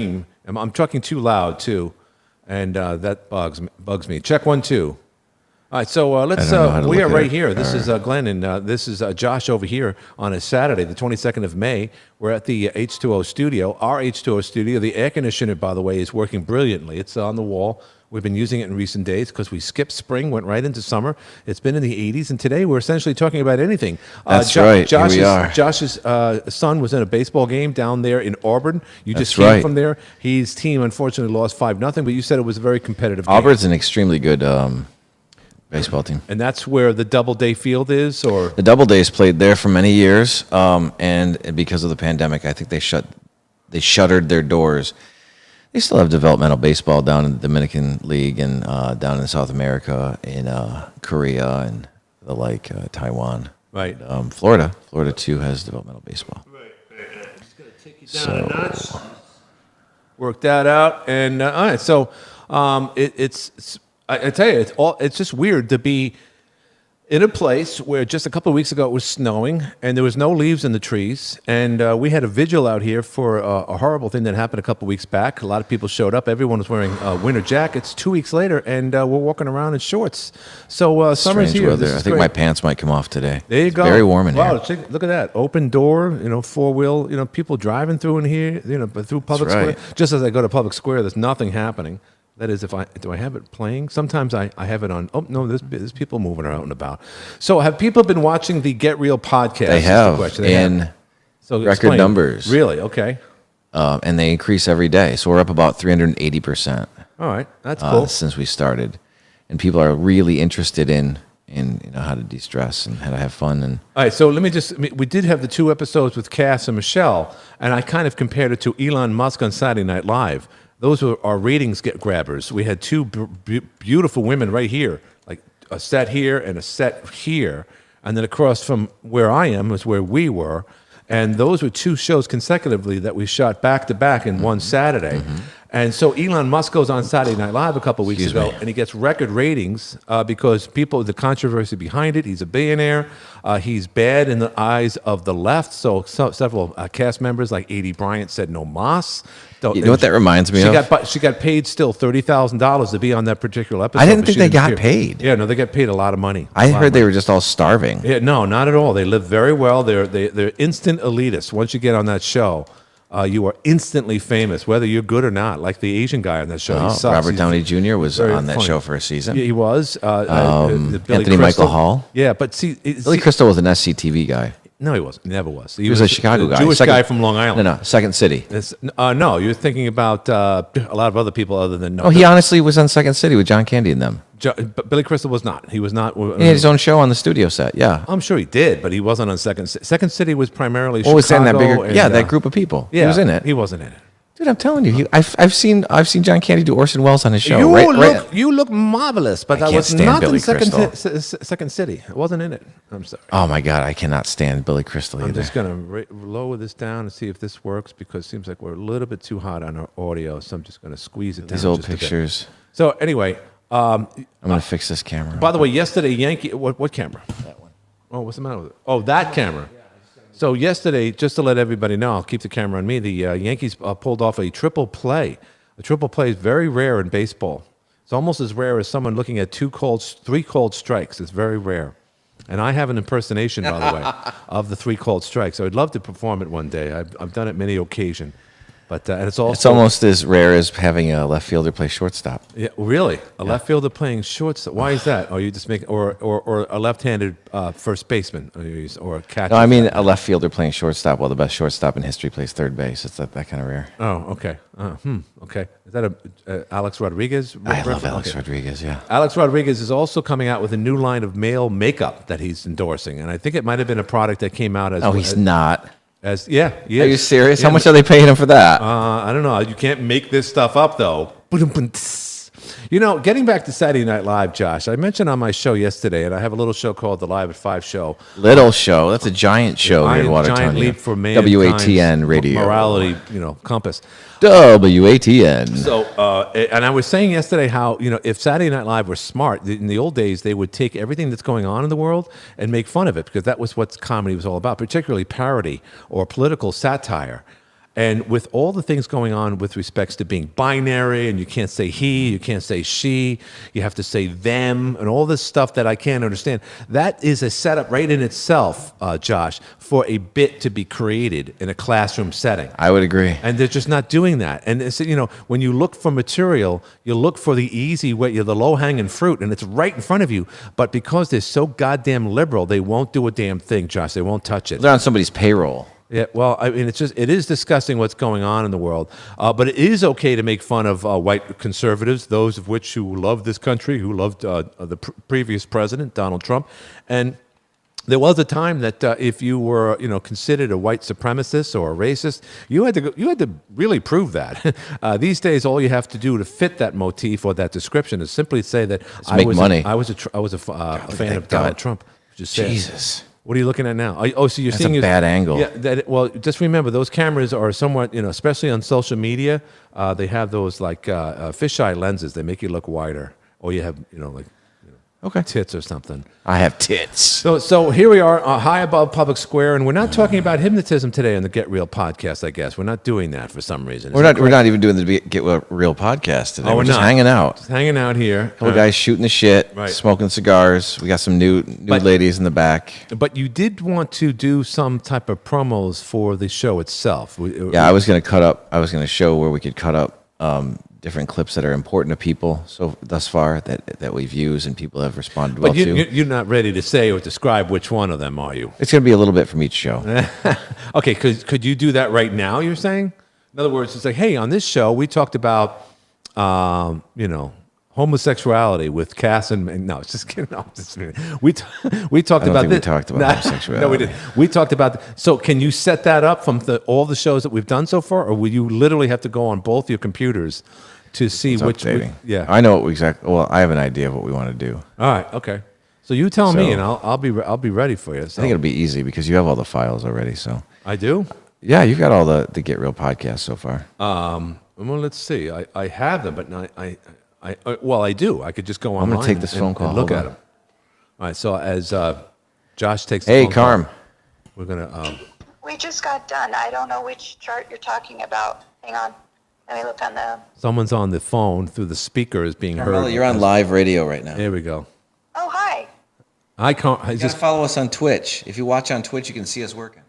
I'm talking too loud too, and that bugs me. Check 1 2. All right, so let's. We are right here. This is Glenn, and this is Josh over here on a Saturday, the 22nd of May. We're at the H2O studio. Our H2O studio. The air conditioner, by the way, is working brilliantly. It's on the wall. We've been using it in recent days because we skipped spring, went right into summer. It's been in the 80s, and today we're essentially talking about anything. That's right. Here we are. Josh's son was in a baseball game down there in Auburn. You just came from there. His team, unfortunately, lost 5-0, but you said it was a very competitive game. Auburn's an extremely good baseball team. And that's where the Doubleday Field is, or the Doubledays played there for many years, and because of the pandemic, I think they shuttered their doors. They still have developmental baseball down in the Dominican League and down in South America, in Korea and the like, Taiwan. Right. Florida too has developmental baseball. Right. Just gonna take you down a notch. Work that out, and all right. So it's I tell you, it's just weird to be in a place where just a couple of weeks ago it was snowing and there was no leaves in the trees, and we had a vigil out here for a horrible thing that happened a couple of weeks back. A lot of people showed up. Everyone was wearing winter jackets. 2 weeks later, and we're walking around in shorts. So summer's here. Weather. I think my pants might come off today. There you go. Very warm in here. Wow, look at that. Open door, four-wheel, people driving through in here, but through Public Square. Just as I go to Public Square, there's nothing happening. That is, do I have it playing? Sometimes I have it on. Oh no, there's people moving around and about. So have people been watching the Get Real podcast? They have, so record numbers. Really? Okay. And they increase every day. So we're up about 380%. All right, that's cool. Since we started, and people are really interested in how to de-stress and how to have fun. And all right, so we did have the 2 episodes with Cass and Michelle, and I kind of compared it to Elon Musk on Saturday Night Live. Those were our ratings grabbers. We had 2 beautiful women right here, like a set here and a set here. And then across from where I am was where we were. And those were 2 shows consecutively that we shot back to back in one Saturday. Mm-hmm. And so Elon Musk goes on Saturday Night Live a couple of weeks ago, and he gets record ratings because the controversy behind it. He's a billionaire. He's bad in the eyes of the left. So several cast members like A.D. Bryant said no mas. You know what that reminds me of? She got paid still $30,000 to be on that particular episode. I didn't think they got paid. Yeah, no, they got paid a lot of money. I heard they were just all starving. Yeah, no, not at all. They live very well. They're instant elitists. Once you get on that show, you are instantly famous, whether you're good or not. Like the Asian guy on that show. He sucks. Robert Downey Jr. was on that show for a season. Yeah, he was. Anthony Michael Hall. Yeah, but Billy Crystal was an SCTV guy. No, he wasn't. He never was. He was a Chicago guy. Jewish guy from Long Island. No, Second City. No, you're thinking about a lot of other people other than... he honestly was on Second City with John Candy and them. But Billy Crystal was not. He was not... He had his own show on the studio set, yeah. I'm sure he did, but he wasn't on Second City. Second City was primarily Chicago. Was in that bigger... that group of people. Yeah, he was in it. He wasn't in it. Dude, I'm telling you, I've seen John Candy do Orson Welles on his show. You look marvelous, but that was not in Second City. It wasn't in it. I'm sorry. Oh my God, I cannot stand Billy Crystal either. I'm just gonna lower this down and see if this works because it seems like we're a little bit too hot on our audio. So I'm just gonna squeeze it down. These old pictures. So anyway, I'm gonna fix this camera. By the way, yesterday what camera? That one. Oh, what's the matter with it? Oh, that camera. So yesterday, just to let everybody know, I'll keep the camera on me, the Yankees pulled off a triple play. A triple play is very rare in baseball. It's almost as rare as someone looking at 3 called strikes. It's very rare. And I have an impersonation, by the way, of the 3 called strikes. I would love to perform it one day. I've done it many occasions. But and it's almost as rare as having a left fielder play shortstop. Yeah, really, a left fielder playing shortstop. Why is that? Or you just make or a left-handed first baseman or a catcher? No, I mean a left fielder playing shortstop while the best shortstop in history plays third base. It's that kind of rare. Oh, okay. Okay. Is that a Alex Rodriguez? I love Alex Rodriguez. Yeah. Alex Rodriguez is also coming out with a new line of male makeup that he's endorsing, and I think it might have been a product that came out as. Oh, he's not. Are you serious? How much are they paying him for that? I don't know. You can't make this stuff up, though. Getting back to Saturday Night Live, Josh, I mentioned on my show yesterday, and I have a little show called The Live at 5 Show. Little show? That's a giant show here in Watertown. Giant leap for mankind's WATN radio. Morality, compass. WATN. So, and I was saying yesterday how, if Saturday Night Live were smart, in the old days, they would take everything that's going on in the world and make fun of it, because that was what comedy was all about, particularly parody or political satire. And with all the things going on with respects to being binary, and you can't say he, you can't say she, you have to say them, and all this stuff that I can't understand, that is a setup right in itself, Josh, for a bit to be created in a classroom setting. I would agree. And they're just not doing that. And it's, when you look for material, you look for the easy way, the low-hanging fruit, and it's right in front of you. But because they're so goddamn liberal, they won't do a damn thing, Josh. They won't touch it. They're on somebody's payroll. Yeah, well, I mean, it is disgusting what's going on in the world. But it is okay to make fun of white conservatives, those of which who love this country, who loved the previous president, Donald Trump. And there was a time that if you were, considered a white supremacist or a racist, you had to really prove that. These days, all you have to do to fit that motif or that description is simply say that make money. I was a fan of Donald Trump. Just say it. Jesus. What are you looking at now? So you're That's seeing a bad angle. Yeah. Well, just remember those cameras are somewhat, especially on social media, they have those like fisheye lenses. They make you look wider, or you have, Okay. tits or something. I have tits. So here we are, high above public square, and we're not talking about hypnotism today on the Get Real podcast. I guess we're not doing that for some reason. We're not even doing the Get Real podcast today. Oh, we're just not. hanging out. Just hanging out here. Couple guys shooting the shit, Right. smoking cigars. We got some nude ladies in the back. But you did want to do some type of promos for the show itself. Yeah, I was going to show where we could cut up different clips that are important to people so thus far that we've used and people have responded well But to. you're not ready to say or describe which one of them, are you? It's going to be a little bit from each show. Okay, could you do that right now, you're saying? In other words, it's like, hey, on this show, we talked about, homosexuality with Cass and no, it's just kidding. No, we talked I don't about think we this. talked about homosexuality. No, we didn't. We talked about. So, can you set that up from all the shows that we've done so far, or will you literally have to go on both your computers to see It's which? updating. Yeah. I know exactly. Well, I have an idea of what we want to do. All right. Okay. So you tell me, So- and I'll be ready for you. So I think it'll be easy because you have all the files already. So I do. yeah, you've got all the Get Real podcasts so far. Well, let's see. I have them, but not, I do. I could just go online. gonna take this phone call. and look Hold at on. them. All right. So as Josh takes the Hey, phone call, Carm. we're gonna. We just got done. I don't know which chart you're talking about. Hang on. Let me look on the. Someone's on the phone through the speaker is being heard. Carmela, you're on live radio right now. There we go. Oh, hi. I can't. I You just gotta follow us on Twitch. If you watch on Twitch, you can see us working.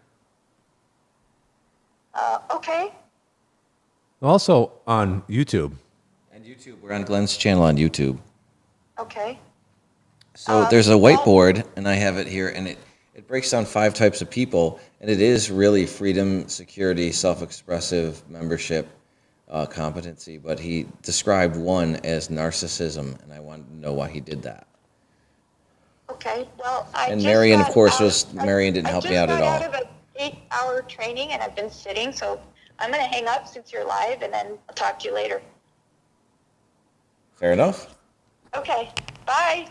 Okay. also on YouTube. And YouTube, we're on Glenn's channel on YouTube. Okay. So there's a whiteboard, and I have it here, and it breaks down 5 types of people, and it is really freedom, security, self-expressive, membership, competency. But he described one as narcissism, and I wanted to know why he did that. Okay. Well, I And just Marion, of got course, out- Marion didn't help me out at all. I just got out of an 8-hour training, and I've been sitting, so I'm going to hang up since you're live, and then I'll talk to you later. Fair enough. Okay. Bye.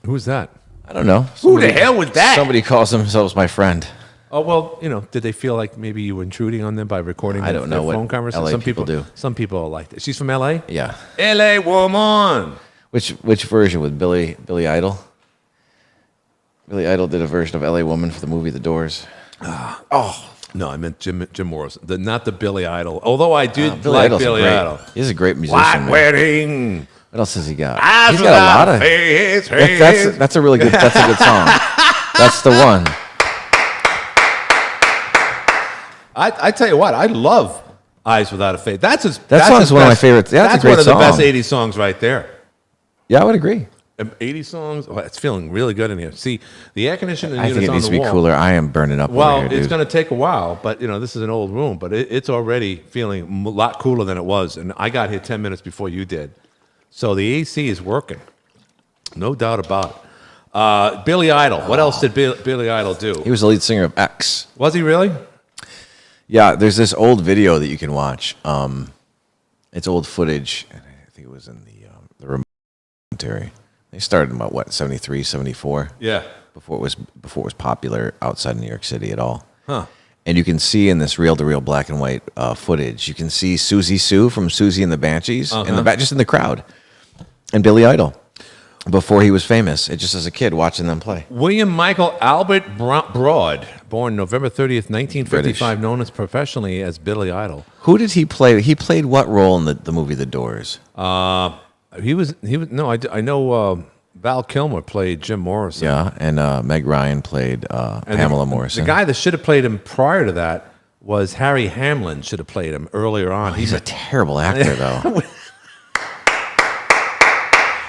Who's that? I don't know. Who the hell was that? Somebody calls themselves my friend. Oh well, did they feel like maybe you were intruding on them by recording? I don't know their what phone conversation? LA Some people do. Some people are like that. She's from L.A. Yeah. L.A. woman. Which version with Billy Idol? Billy Idol did a version of L.A. Woman for the movie The Doors. No, I meant Jim Morrison, not the Billy Idol. Although I did Billy like Idol's Billy great. Idol. He's a great musician. White Man. wedding. What else has he got? Eyes He's got a lot without of. face, That's a really good. That's a good song. That's the one. I tell you what, I love Eyes Without a Face. That song is one of my favorites. Yeah, that's a great one of the best song. 80s songs right there. Yeah, I would agree. 80 songs. Oh, it's feeling really good in here. See, the air conditioning I unit's think it on needs the to be wall. cooler. I am burning up Well, over here, it's dude. going to take a while, but this is an old room, but it's already feeling a lot cooler than it was. And I got here 10 minutes before you did, so the AC is working, no doubt about it. Billy Idol. What else did Billy Idol do? He was the lead singer of X. Was he really? Yeah, there's this old video that you can watch. It's old footage, and I think it was in the remote commentary. They started in about what 73, 74. Yeah. Before it was popular outside of New York City at all. Huh. And you can see in this reel-to-reel black and white footage, you can see Susie Sue from Susie and the Banshees in the just in the crowd, and Billy Idol. before he was famous. Just as a kid watching them play. William Michael Albert Broad, born November 30th, 1955, known as professionally as Billy Idol. Who did he play? He played what role in the movie The Doors? He was no, I know Val Kilmer played Jim Morrison. Yeah, and Meg Ryan played And Pamela the, Morrison. The guy that should have played him prior to that was Harry Hamlin. Should have played him earlier on. He's a terrible actor, though.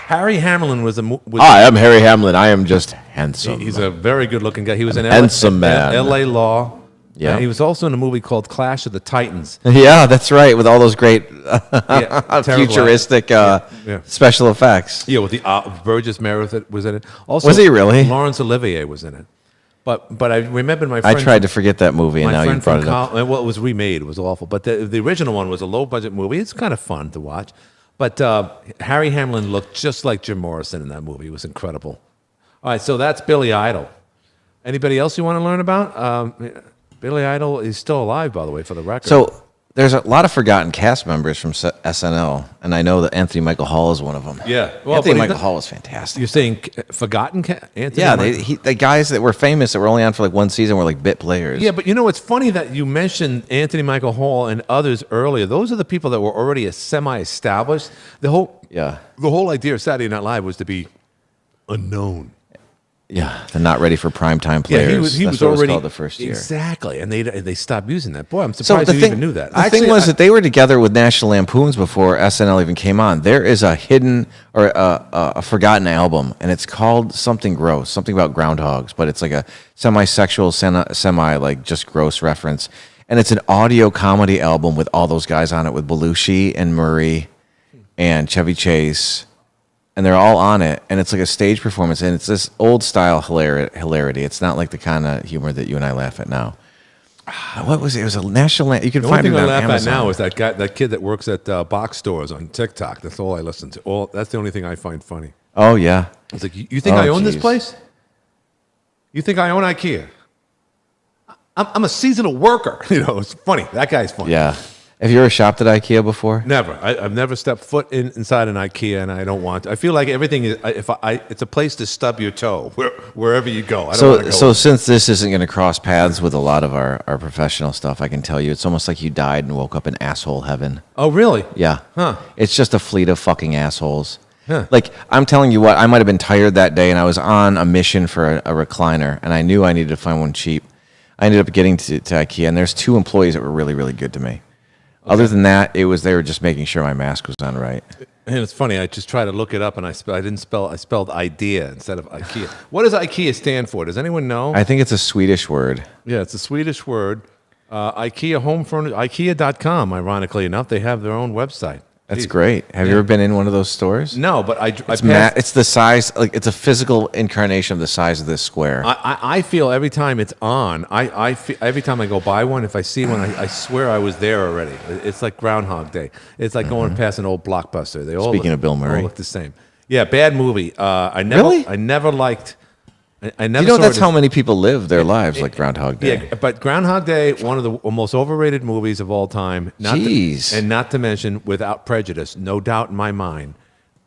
Harry Hamlin was Hi, I'm Harry Hamlin. I am just handsome. He's a very good-looking guy. He was in Handsome man. L.A. Law. Yeah. And he was also in a movie called Clash of the Titans. Yeah, that's right. With all those great Yeah, terrible futuristic Yeah. special effects. Yeah, with the Burgess Meredith was in it. Also, Was he really? Laurence Olivier was in it. But I remember my I friend. tried to forget that movie, and My now you friend brought from it up. well, it was remade. It was awful. But the original one was a low-budget movie. It's kind of fun to watch. But Harry Hamlin looked just like Jim Morrison in that movie. It was incredible. All right, so that's Billy Idol. Anybody else you want to learn about? Billy Idol is still alive, by the way, for the record. So there's a lot of forgotten cast members from SNL, and I know that Anthony Michael Hall is one of them. Yeah. Well, Anthony but Michael Hall was fantastic. You're saying forgotten Anthony? Yeah, Michael- the guys that were famous that were only on for like one season were like bit players. Yeah, but you know, it's funny that you mentioned Anthony Michael Hall and others earlier. Those are the people that were already semi-established. The whole idea of Saturday Night Live was to be unknown. Yeah, they're not ready for primetime players. He That's was what it was already called the first year. Exactly, and they stopped using that. Boy, I'm So surprised the you thing, even knew that. The thing was that they were together with National Lampoons before SNL even came on. There is a hidden or a forgotten album, and it's called something gross, something about groundhogs, but it's like a semi-sexual, semi like just gross reference, and it's an audio comedy album with all those guys on it, with Belushi and Murray and Chevy Chase. And they're all on it, and it's like a stage performance, and it's this old style hilarity. It's not like the kind of humor that you and I laugh at now. What was it? It was a national. You can the only find thing it I on laugh Amazon. at now is that kid that works at box stores on TikTok. That's all I listen to. That's the only thing I find funny. Oh yeah, It's like, you think Oh, I own this geez. place? You think I own IKEA? I'm a seasonal worker. You know, it's funny. That guy's funny. yeah. Have you ever shopped at IKEA before? Never. I've never stepped foot inside an IKEA, and I don't want to. I feel like everything is. It's a place to stub your toe wherever you go. I don't want to go. So since this isn't going to cross paths with a lot of our professional stuff, I can tell you it's almost like you died and woke up in asshole heaven. Oh, really? Yeah. Huh. It's just a fleet of fucking assholes. Huh. Like, I'm telling you what, I might have been tired that day, and I was on a mission for a recliner, and I knew I needed to find one cheap. I ended up getting to IKEA, and there's 2 employees that were really, really good to me. Other than that, they were just making sure my mask was on right. And it's funny. I just tried to look it up, and I spelled idea instead of IKEA. What does IKEA stand for? Does anyone know? I think it's a Swedish word. Yeah, it's a Swedish word. IKEA home furniture. IKEA.com. Ironically enough, they have their own website. That's Geez. great. Have you ever been in one of those stores? No, but I It's passed. it's the size, like it's a physical incarnation of the size of this square. I feel every time it's on, I feel, every time I go buy one, if I see one, I swear I was there already. It's like Groundhog Day. It's like going past an old Blockbuster. They all Speaking look, of Bill Murray. all look the same. Yeah, bad movie. I never liked. I never. You know, saw that's it how as- many people live their lives like Groundhog Day. Yeah, but Groundhog Day, one of the most overrated movies of all time. Jeez. And not to mention, without prejudice, no doubt in my mind,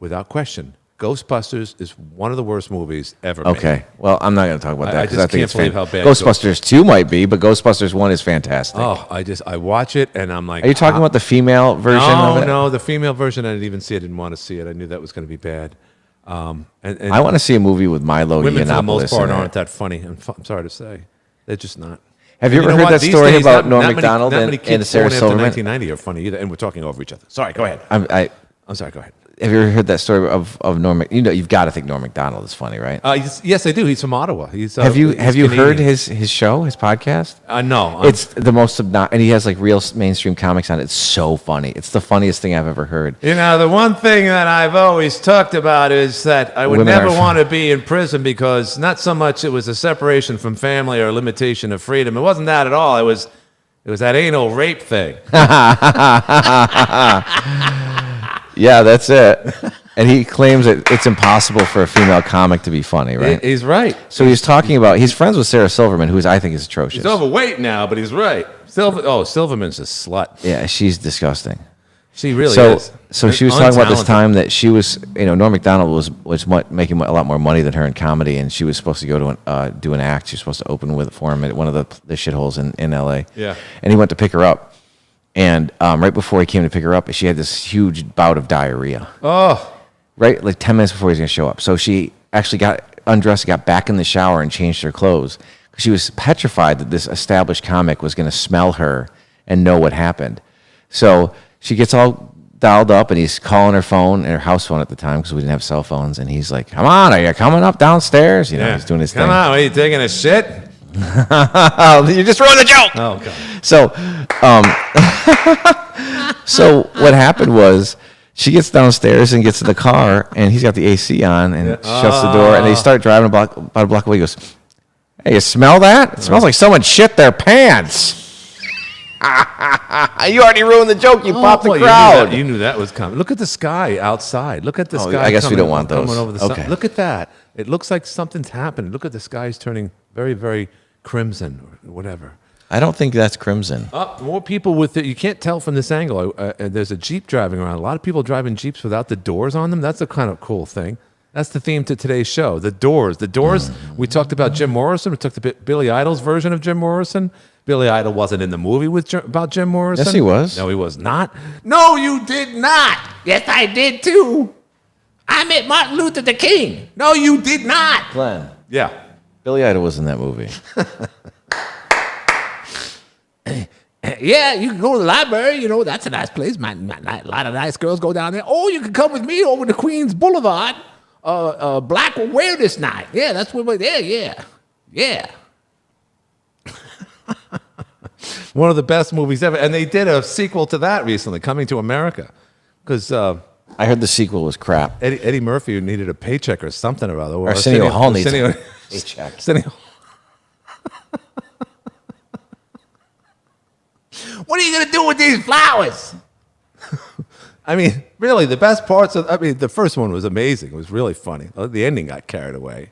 without question, Ghostbusters is one of the worst movies ever made. Okay, well, I'm not going to talk about I that because just I, think can't it's believe how bad Ghostbusters 2 might be, but Ghostbusters 1 is fantastic. Oh, I watch it and I'm like, Are you talking about the female version of it? No, the female version. I didn't even see it. I didn't want to see it. I knew that was going to be bad. And I want to see a movie with Milo women, for the most Yiannopoulos part, in aren't it. that funny. I'm sorry to say, they're just not. Have you And ever know heard what? that These story days, about not Norm many- Macdonald not and, many and kids Sarah born after Silverman? 1990 are funny either, and we're talking over each other. Sorry, go ahead. I'm sorry, go ahead. Have you ever heard that story of Norm? You've got to think Norm Macdonald is funny, right? Yes, I do. He's from Ottawa. Have you heard his show, his podcast? No. It's the most and he has like real mainstream comics on it. It's so funny. It's the funniest thing I've ever heard. You know, the one thing that I've always talked about is that I would Women never are- want to be in prison because not so much it was a separation from family or a limitation of freedom. It wasn't that at all. It was that anal rape thing. Yeah, that's it. And he claims that it's impossible for a female comic to be funny, right? He's right. So he's talking about he's friends with Sarah Silverman, who I think is atrocious. He's overweight now, but he's right. Silverman's a slut. Yeah, she's disgusting. She really so, is. So she was talking about this Untalented. time that she was, Norm Macdonald was making a lot more money than her in comedy, and she was supposed to go to do an act. She was supposed to open for him at one of the shitholes in L.A. Yeah. And he went to pick her up, and right before he came to pick her up, she had this huge bout of diarrhea. Oh, Right, like 10 minutes before he was going to show up. So she actually got undressed, got back in the shower, and changed her clothes. She was petrified that this established comic was going to smell her and know what happened. So she gets all dialed up, and he's calling her phone, and her house phone at the time, because we didn't have cell phones. And he's like, "Come on, are you coming up downstairs?" yeah. He's doing his Come thing. on, are you taking a shit? You just ruined the joke. Oh, God. So, so what happened was she gets downstairs and gets in the car, and he's got the AC on and shuts the door, and they start driving about a block away. He goes, "Hey, you smell that? It smells like someone shit their pants." You already ruined the joke. You popped the well, crowd. You knew that was coming. Look at the sky outside. Look at the sky. I guess we coming- don't want those. coming over the sun. Okay. Look at that. It looks like something's happening. Look at the sky's turning very, very crimson or whatever. I don't think that's crimson. More people with it. You can't tell from this angle. There's a Jeep driving around. A lot of people driving Jeeps without the doors on them. That's a kind of cool thing. That's the theme to today's show. The doors. The doors. We talked about Jim Morrison. We talked about Billy Idol's version of Jim Morrison. Billy Idol wasn't in the movie about Jim Morrison. Yes, he was. No, he was not. No, you did not. Yes, I did too. I met Martin Luther the King. No, you did not. Glenn, Yeah. Billy Idol was in that movie. Yeah, you can go to the library. You know, that's a nice place. A lot of nice girls go down there. Or you can come with me over to Queens Boulevard. Black Awareness Night. Yeah, that's where we're there. Yeah. Yeah. One of the best movies ever. And they did a sequel to that recently, Coming to America. Because I heard the sequel was crap. Eddie Murphy needed a paycheck or something or other. Arsenio Hall needs a paycheck. What are you going to do with these flowers? I mean, really, the best parts the first one was amazing. It was really funny. The ending got carried away,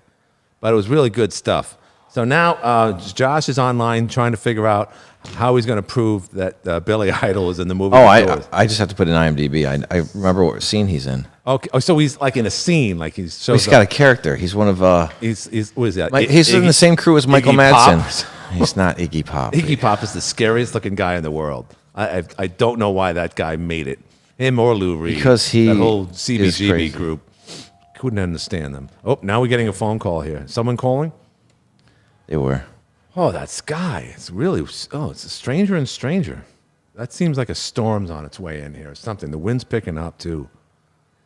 but it was really good stuff. So now Josh is online trying to figure out how he's going to prove that Billy Idol is in the movie. Oh, The Doors. I just have to put in IMDb. I remember what scene he's in. Okay. Oh, so he's like in a scene, like He's got a character. He's one of He's what is that? he's in the same crew as Michael Iggy Pop? Madsen. He's not Iggy Pop. Iggy Pop is the scariest looking guy in the world. I don't know why that guy made it. Him or Lou Reed. Because he that whole is CBGB crazy. group. Couldn't understand them. Oh, now we're getting a phone call here. Someone calling? They were. Oh, that sky. It's really, it's stranger and stranger. That seems like a storm's on its way in here or something. The wind's picking up too.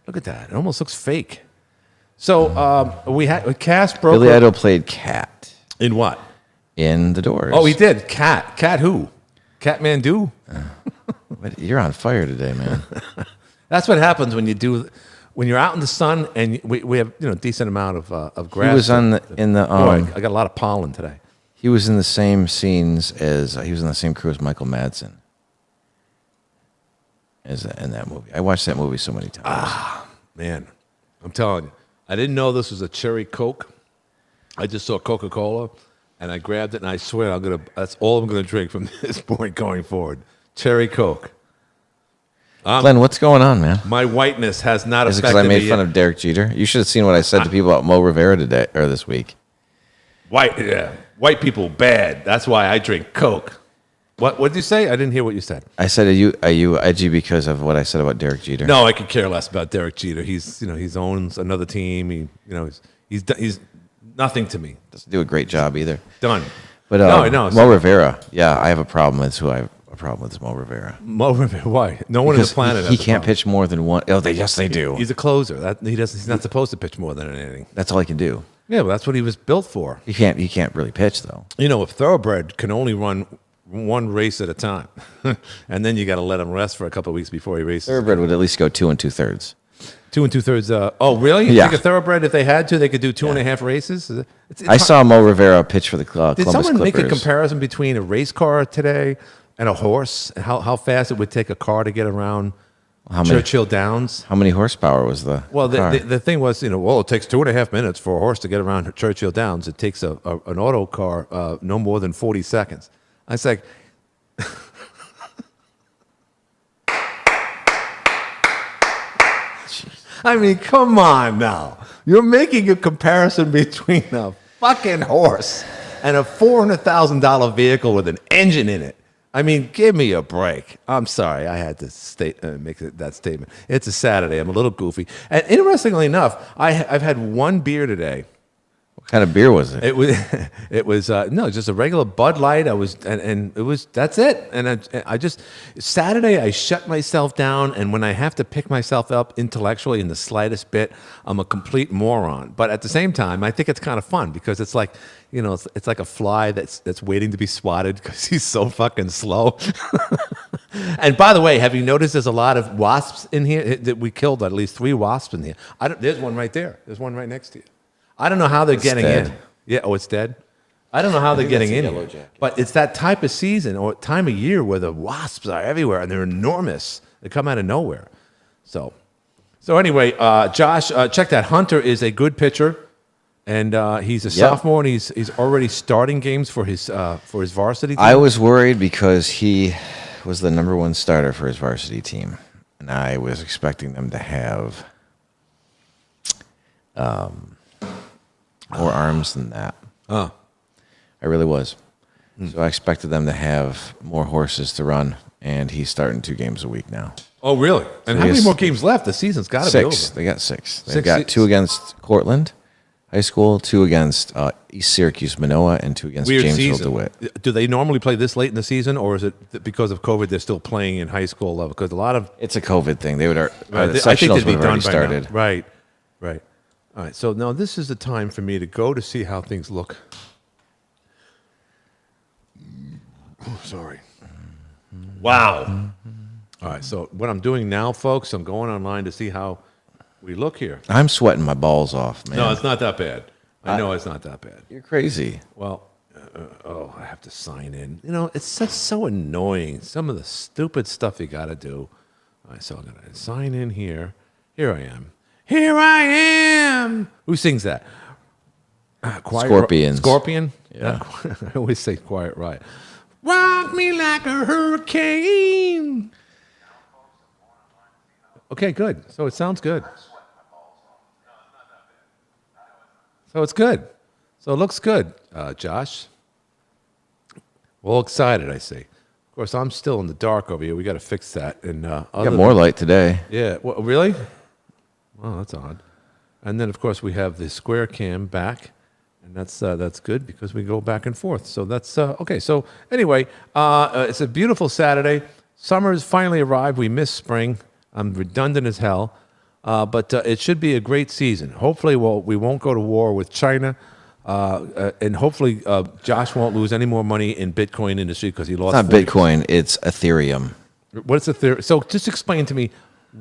Look at that. It almost looks fake. So we had Cass broke. Billy Idol played Cat In what? in The Doors. Oh, he did. Cat. Cat who? Catmandu? But you're on fire today, man. That's what happens when you're out in the sun and we have a decent amount of grass. He was in the Boy, I got a lot of pollen today. he was in the same scenes as he was in the same crew as Michael Madsen. In that movie, I watched that movie so many times. Man, I'm telling you, I didn't know this was a cherry Coke. I just saw Coca-Cola, and I grabbed it, and I swear that's all I'm gonna drink from this point going forward. Cherry Coke. Glenn, what's going on, man? My whiteness has not Is it affected because I me made fun yet. of Derek Jeter? You should have seen what I said to people about Mo Rivera today or this week. White people bad. That's why I drink Coke. What did you say? I didn't hear what you said. I said, are you edgy because of what I said about Derek Jeter? No, I could care less about Derek Jeter. He owns another team. He's nothing to me. Doesn't do a great job either. Done. But no. Mo Rivera, yeah, I have a problem. That's who I have a problem with is Mo Rivera. Mo Rivera, why? No one on Because the planet. he has a can't problem. pitch more than one. Oh, yes, they do. He's a closer. He's not supposed to pitch more than anything. That's all he can do. Yeah, but that's what he was built for. He can't really pitch though. A thoroughbred can only run one race at a time, and then you got to let him rest for a couple of weeks before he races. Thoroughbred would at least go 2 2/3. 2 2/3. Oh, really? You Yeah. think a thoroughbred, if they had to, they could do 2.5 races? I saw Mo Rivera pitch for the Columbus Did someone Clippers. make a comparison between a race car today and a horse? How fast it would take a car to get around Churchill Downs? How many horsepower was the Well, car? the thing was, it takes 2.5 minutes for a horse to get around Churchill Downs. It takes an auto car no more than 40 seconds. I was like, I mean, come on now. You're making a comparison between a fucking horse and a $400,000 vehicle with an engine in it. I mean, give me a break. I'm sorry, I had to make that statement. It's a Saturday. I'm a little goofy. And interestingly enough, I've had one beer today. What kind of beer was it? It was no, just a regular Bud Light. And it was that's it. And I just Saturday I shut myself down, and when I have to pick myself up intellectually in the slightest bit, I'm a complete moron. But at the same time, I think it's kind of fun because it's like, you know, it's like a fly that's waiting to be swatted because he's so fucking slow. And by the way, have you noticed there's a lot of wasps in here? That we killed at least 3 wasps in here. There's one right there. There's one right next to you. I don't know how they're getting dead. in. Yeah, oh, it's dead? I don't know how they're getting that's a in yellow here. jacket. But it's that type of season or time of year where the wasps are everywhere and they're enormous. They come out of nowhere. So anyway, Josh, check that. Hunter is a good pitcher, and he's a sophomore, and he's already starting games for his varsity team. I was worried because he was the number 1 starter for his varsity team, and I was expecting them to have more arms than that. Oh. I really was. So I expected them to have more horses to run, and he's starting 2 games a week now. Oh, really? And how many yes. more games left? The season's got to be over. 6. They got 6. They've 6 got 2 against Cortland High School, 2 against East Syracuse Manoa, and 2 against Weird Jamesville season. DeWitt. Do they normally play this late in the season, or is it that because of COVID they're still playing in high school level? Because a lot of It's a COVID thing. They would the I think sectionals they'd be would have done already by now. started. Right, right. All right. So now this is the time for me to go to see how things look. Oh, sorry. Wow. All right. So what I'm doing now, folks, I'm going online to see how we look here. I'm sweating my balls off, man. No, it's not that bad. I know it's not that bad. You're crazy. Well, I have to sign in. You know, it's just so annoying. Some of the stupid stuff you got to do. All right, so I'm going to sign in here. Here I am. Here I am. Who sings that? Quiet Scorpions. Scorpion? Yeah. I always say Quiet Riot. Rock me like a hurricane. Okay, good. So it sounds good. So it's good. So it looks good, Josh. Well, excited, I see. Of course, I'm still in the dark over here. We got to fix that. And Got more light today. yeah. Well, really? Oh, that's odd. And then, of course, we have the square cam back, and that's good because we go back and forth. So that's okay. So anyway, it's a beautiful Saturday. Summer's finally arrived. We missed spring. I'm redundant as hell, but it should be a great season. Hopefully, we won't go to war with China, and hopefully, Josh won't lose any more money in Bitcoin industry because he lost. It's not 40%. Bitcoin. It's Ethereum. What's the theory? So just explain to me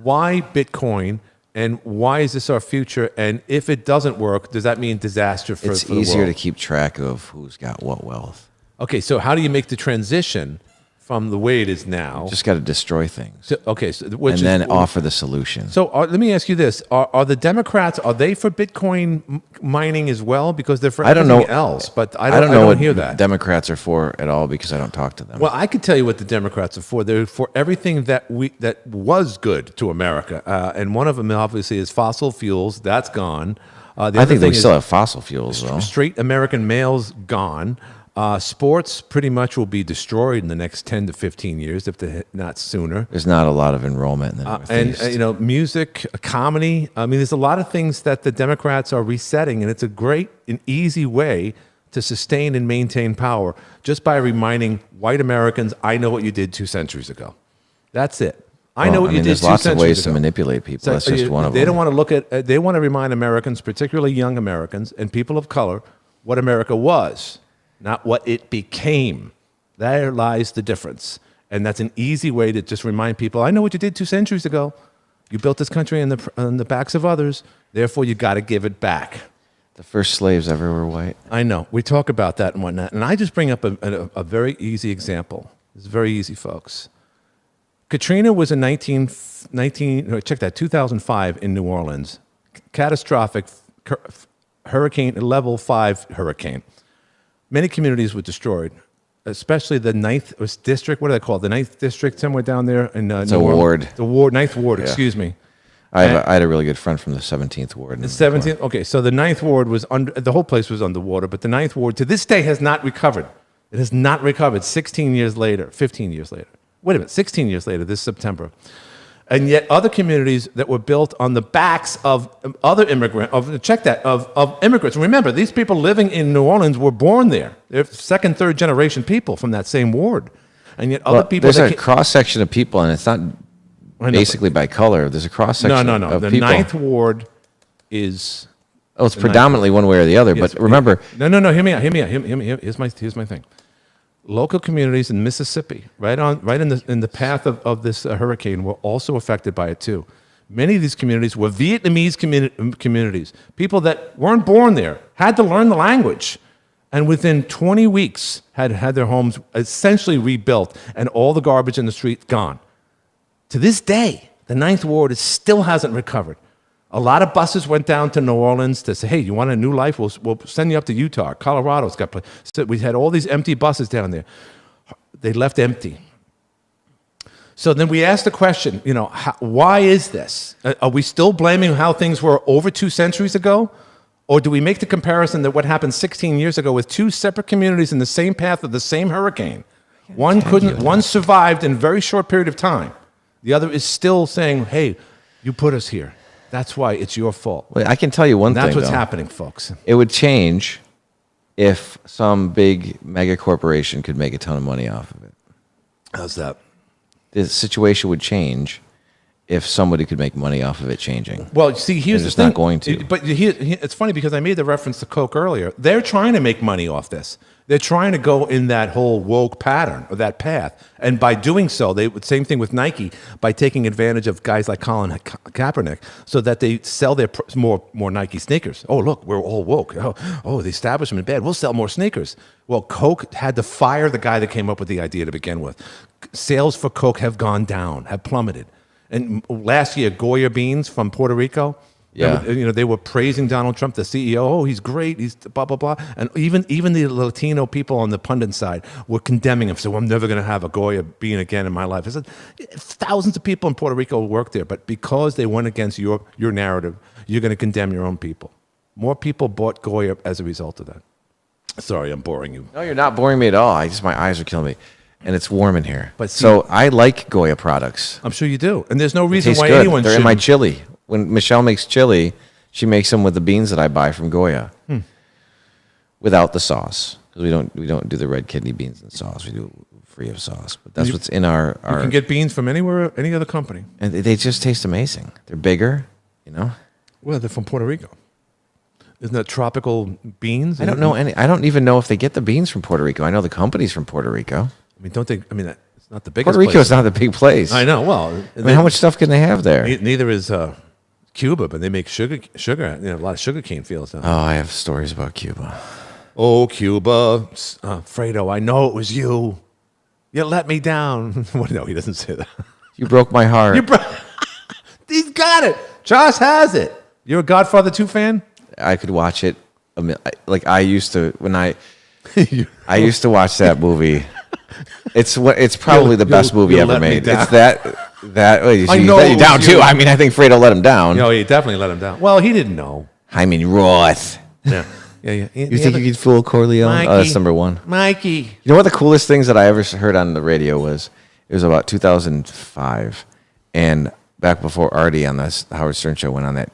why Bitcoin and why is this our future? And if it doesn't work, does that mean disaster for, It's for the easier to world? keep track of who's got what wealth. Okay, so how do you make the transition from the way it is now? Just got to destroy things So, okay, so and then offer the solution. So let me ask you this: Are the Democrats for Bitcoin mining as well? Because they're for I don't know everything else, but I I don't know don't what hear that. Democrats are for at all because I don't talk to them. Well, I could tell you what the Democrats are for. They're for everything that was good to America, and one of them obviously is fossil fuels. That's gone. The I other think they thing is still have fossil fuels, though. straight American males gone. Sports pretty much will be destroyed in the next 10 to 15 years, if not sooner. There's not a lot of enrollment in the Northeast. And music, comedy. I mean, there's a lot of things that the Democrats are resetting, and it's a great and easy way to sustain and maintain power just by reminding white Americans, I know what you did 2 centuries ago. That's it. I know what you did 2 there's lots of centuries ways ago. to manipulate people. That's just one of They them. don't want to look at. They want to remind Americans, particularly young Americans and people of color, what America was, not what it became. There lies the difference, and that's an easy way to just remind people. I know what you did 2 centuries ago. You built this country on the backs of others. Therefore, you got to give it back. The first slaves ever were white. I know. We talk about that and whatnot, and I just bring up a very easy example. It's very easy, folks. Katrina was in 2005 in New Orleans. Catastrophic hurricane, level 5 hurricane. Many communities were destroyed, especially the 9th district. What do they call it? The 9th district, somewhere down there in New a Orleans. ward. The ward, 9th ward, Yeah. excuse me. I had a really good friend from the 17th ward. The 17th. Okay, so the Ninth Ward was under. The whole place was underwater, but the Ninth Ward to this day has not recovered. It has not recovered. 16 years later, 15 years later. Wait a minute, 16 years later, this September. And yet, other communities that were built on the backs of other immigrants, of immigrants. Remember, these people living in New Orleans were born there. They're second, third generation people from that same ward. And yet, other people. There's a cross section of people, and it's not basically by color. There's a cross section. No. Of The people. Ninth Ward is. Oh, it's predominantly one way or the other. Yes, But remember, No. Hear me out. Here's my thing. Local communities in Mississippi, right in the path of this hurricane, were also affected by it too. Many of these communities were Vietnamese communities, people that weren't born there, had to learn the language, and within 20 weeks had their homes essentially rebuilt and all the garbage in the street gone. To this day, the Ninth Ward still hasn't recovered. A lot of buses went down to New Orleans to say, hey, you want a new life? We'll send you up to Utah. Colorado's got places. So we had all these empty buses down there. They left empty. So then we asked the question, why is this? Are we still blaming how things were over 2 centuries ago? Or do we make the comparison that what happened 16 years ago with 2 separate communities in the same path of the same hurricane? One survived in a very short period of time. The other is still saying, hey, you put us here. That's why it's your fault. well, I can tell you one thing. That's what's though. happening, folks. It would change if some big mega corporation could make a ton of money off of it. How's that? The situation would change if somebody could make money off of it changing. Well, see, here's They're the just thing. not going to. But it's funny because I made the reference to Coke earlier. They're trying to make money off this. They're trying to go in that whole woke pattern or that path. And by doing so, same thing with Nike, by taking advantage of guys like Colin Kaepernick so that they sell their more Nike sneakers. Oh, look, we're all woke. Oh, the establishment bad. We'll sell more sneakers. Well, Coke had to fire the guy that came up with the idea to begin with. Sales for Coke have gone down, have plummeted. And last year, Goya beans from Puerto Rico, Yeah. they were praising Donald Trump, the CEO. Oh, he's great. He's blah, blah, blah. And even the Latino people on the pundit side were condemning him. So I'm never going to have a Goya bean again in my life. I said, thousands of people in Puerto Rico work there, but because they went against your narrative, you're going to condemn your own people. More people bought Goya as a result of that. Sorry, I'm boring you. No, you're not boring me at all. My eyes are killing me. And it's warm in here. But see- so I like Goya products. I'm sure you do. And there's no It reason tastes why good. anyone They're should. in my chili. When Michelle makes chili, she makes them with the beans that I buy from Goya, without the sauce, because we don't do the red kidney beans and sauce. We do free of sauce. But that's what's in our. You can get beans from anywhere, any other company. And they just taste amazing. They're bigger, Well, they're from Puerto Rico. Isn't that tropical beans? I don't know any. I don't even know if they get the beans from Puerto Rico. I know the company's from Puerto Rico. I mean, don't they? I mean, it's not the biggest. Puerto Rico place. is not the big place. I know. Well, I mean, how much stuff can they have there? Neither is Cuba, but they make sugar. A lot of sugar cane fields down there. Oh, I have stories about Cuba. Oh, Cuba, Fredo, I know it was you. You let me down. Well, no, he doesn't say that. You broke my heart. He's got it. Josh has it. You're a Godfather 2 fan? I could watch it. Like I used to when I used to watch that movie. It's probably the best movie you'll ever let me made. down. It's that. Wait, I you know let it you was down you. too. I mean, I think Fredo let him down. No, he definitely let him down. Well, he didn't know. Hyman Roth. Yeah. Yeah. You think you could fool Corleone? Mikey. Oh, that's number one. Mikey. You know what the coolest things that I ever heard on the radio was? It was about 2005, and back before Artie on this Howard Stern show went on that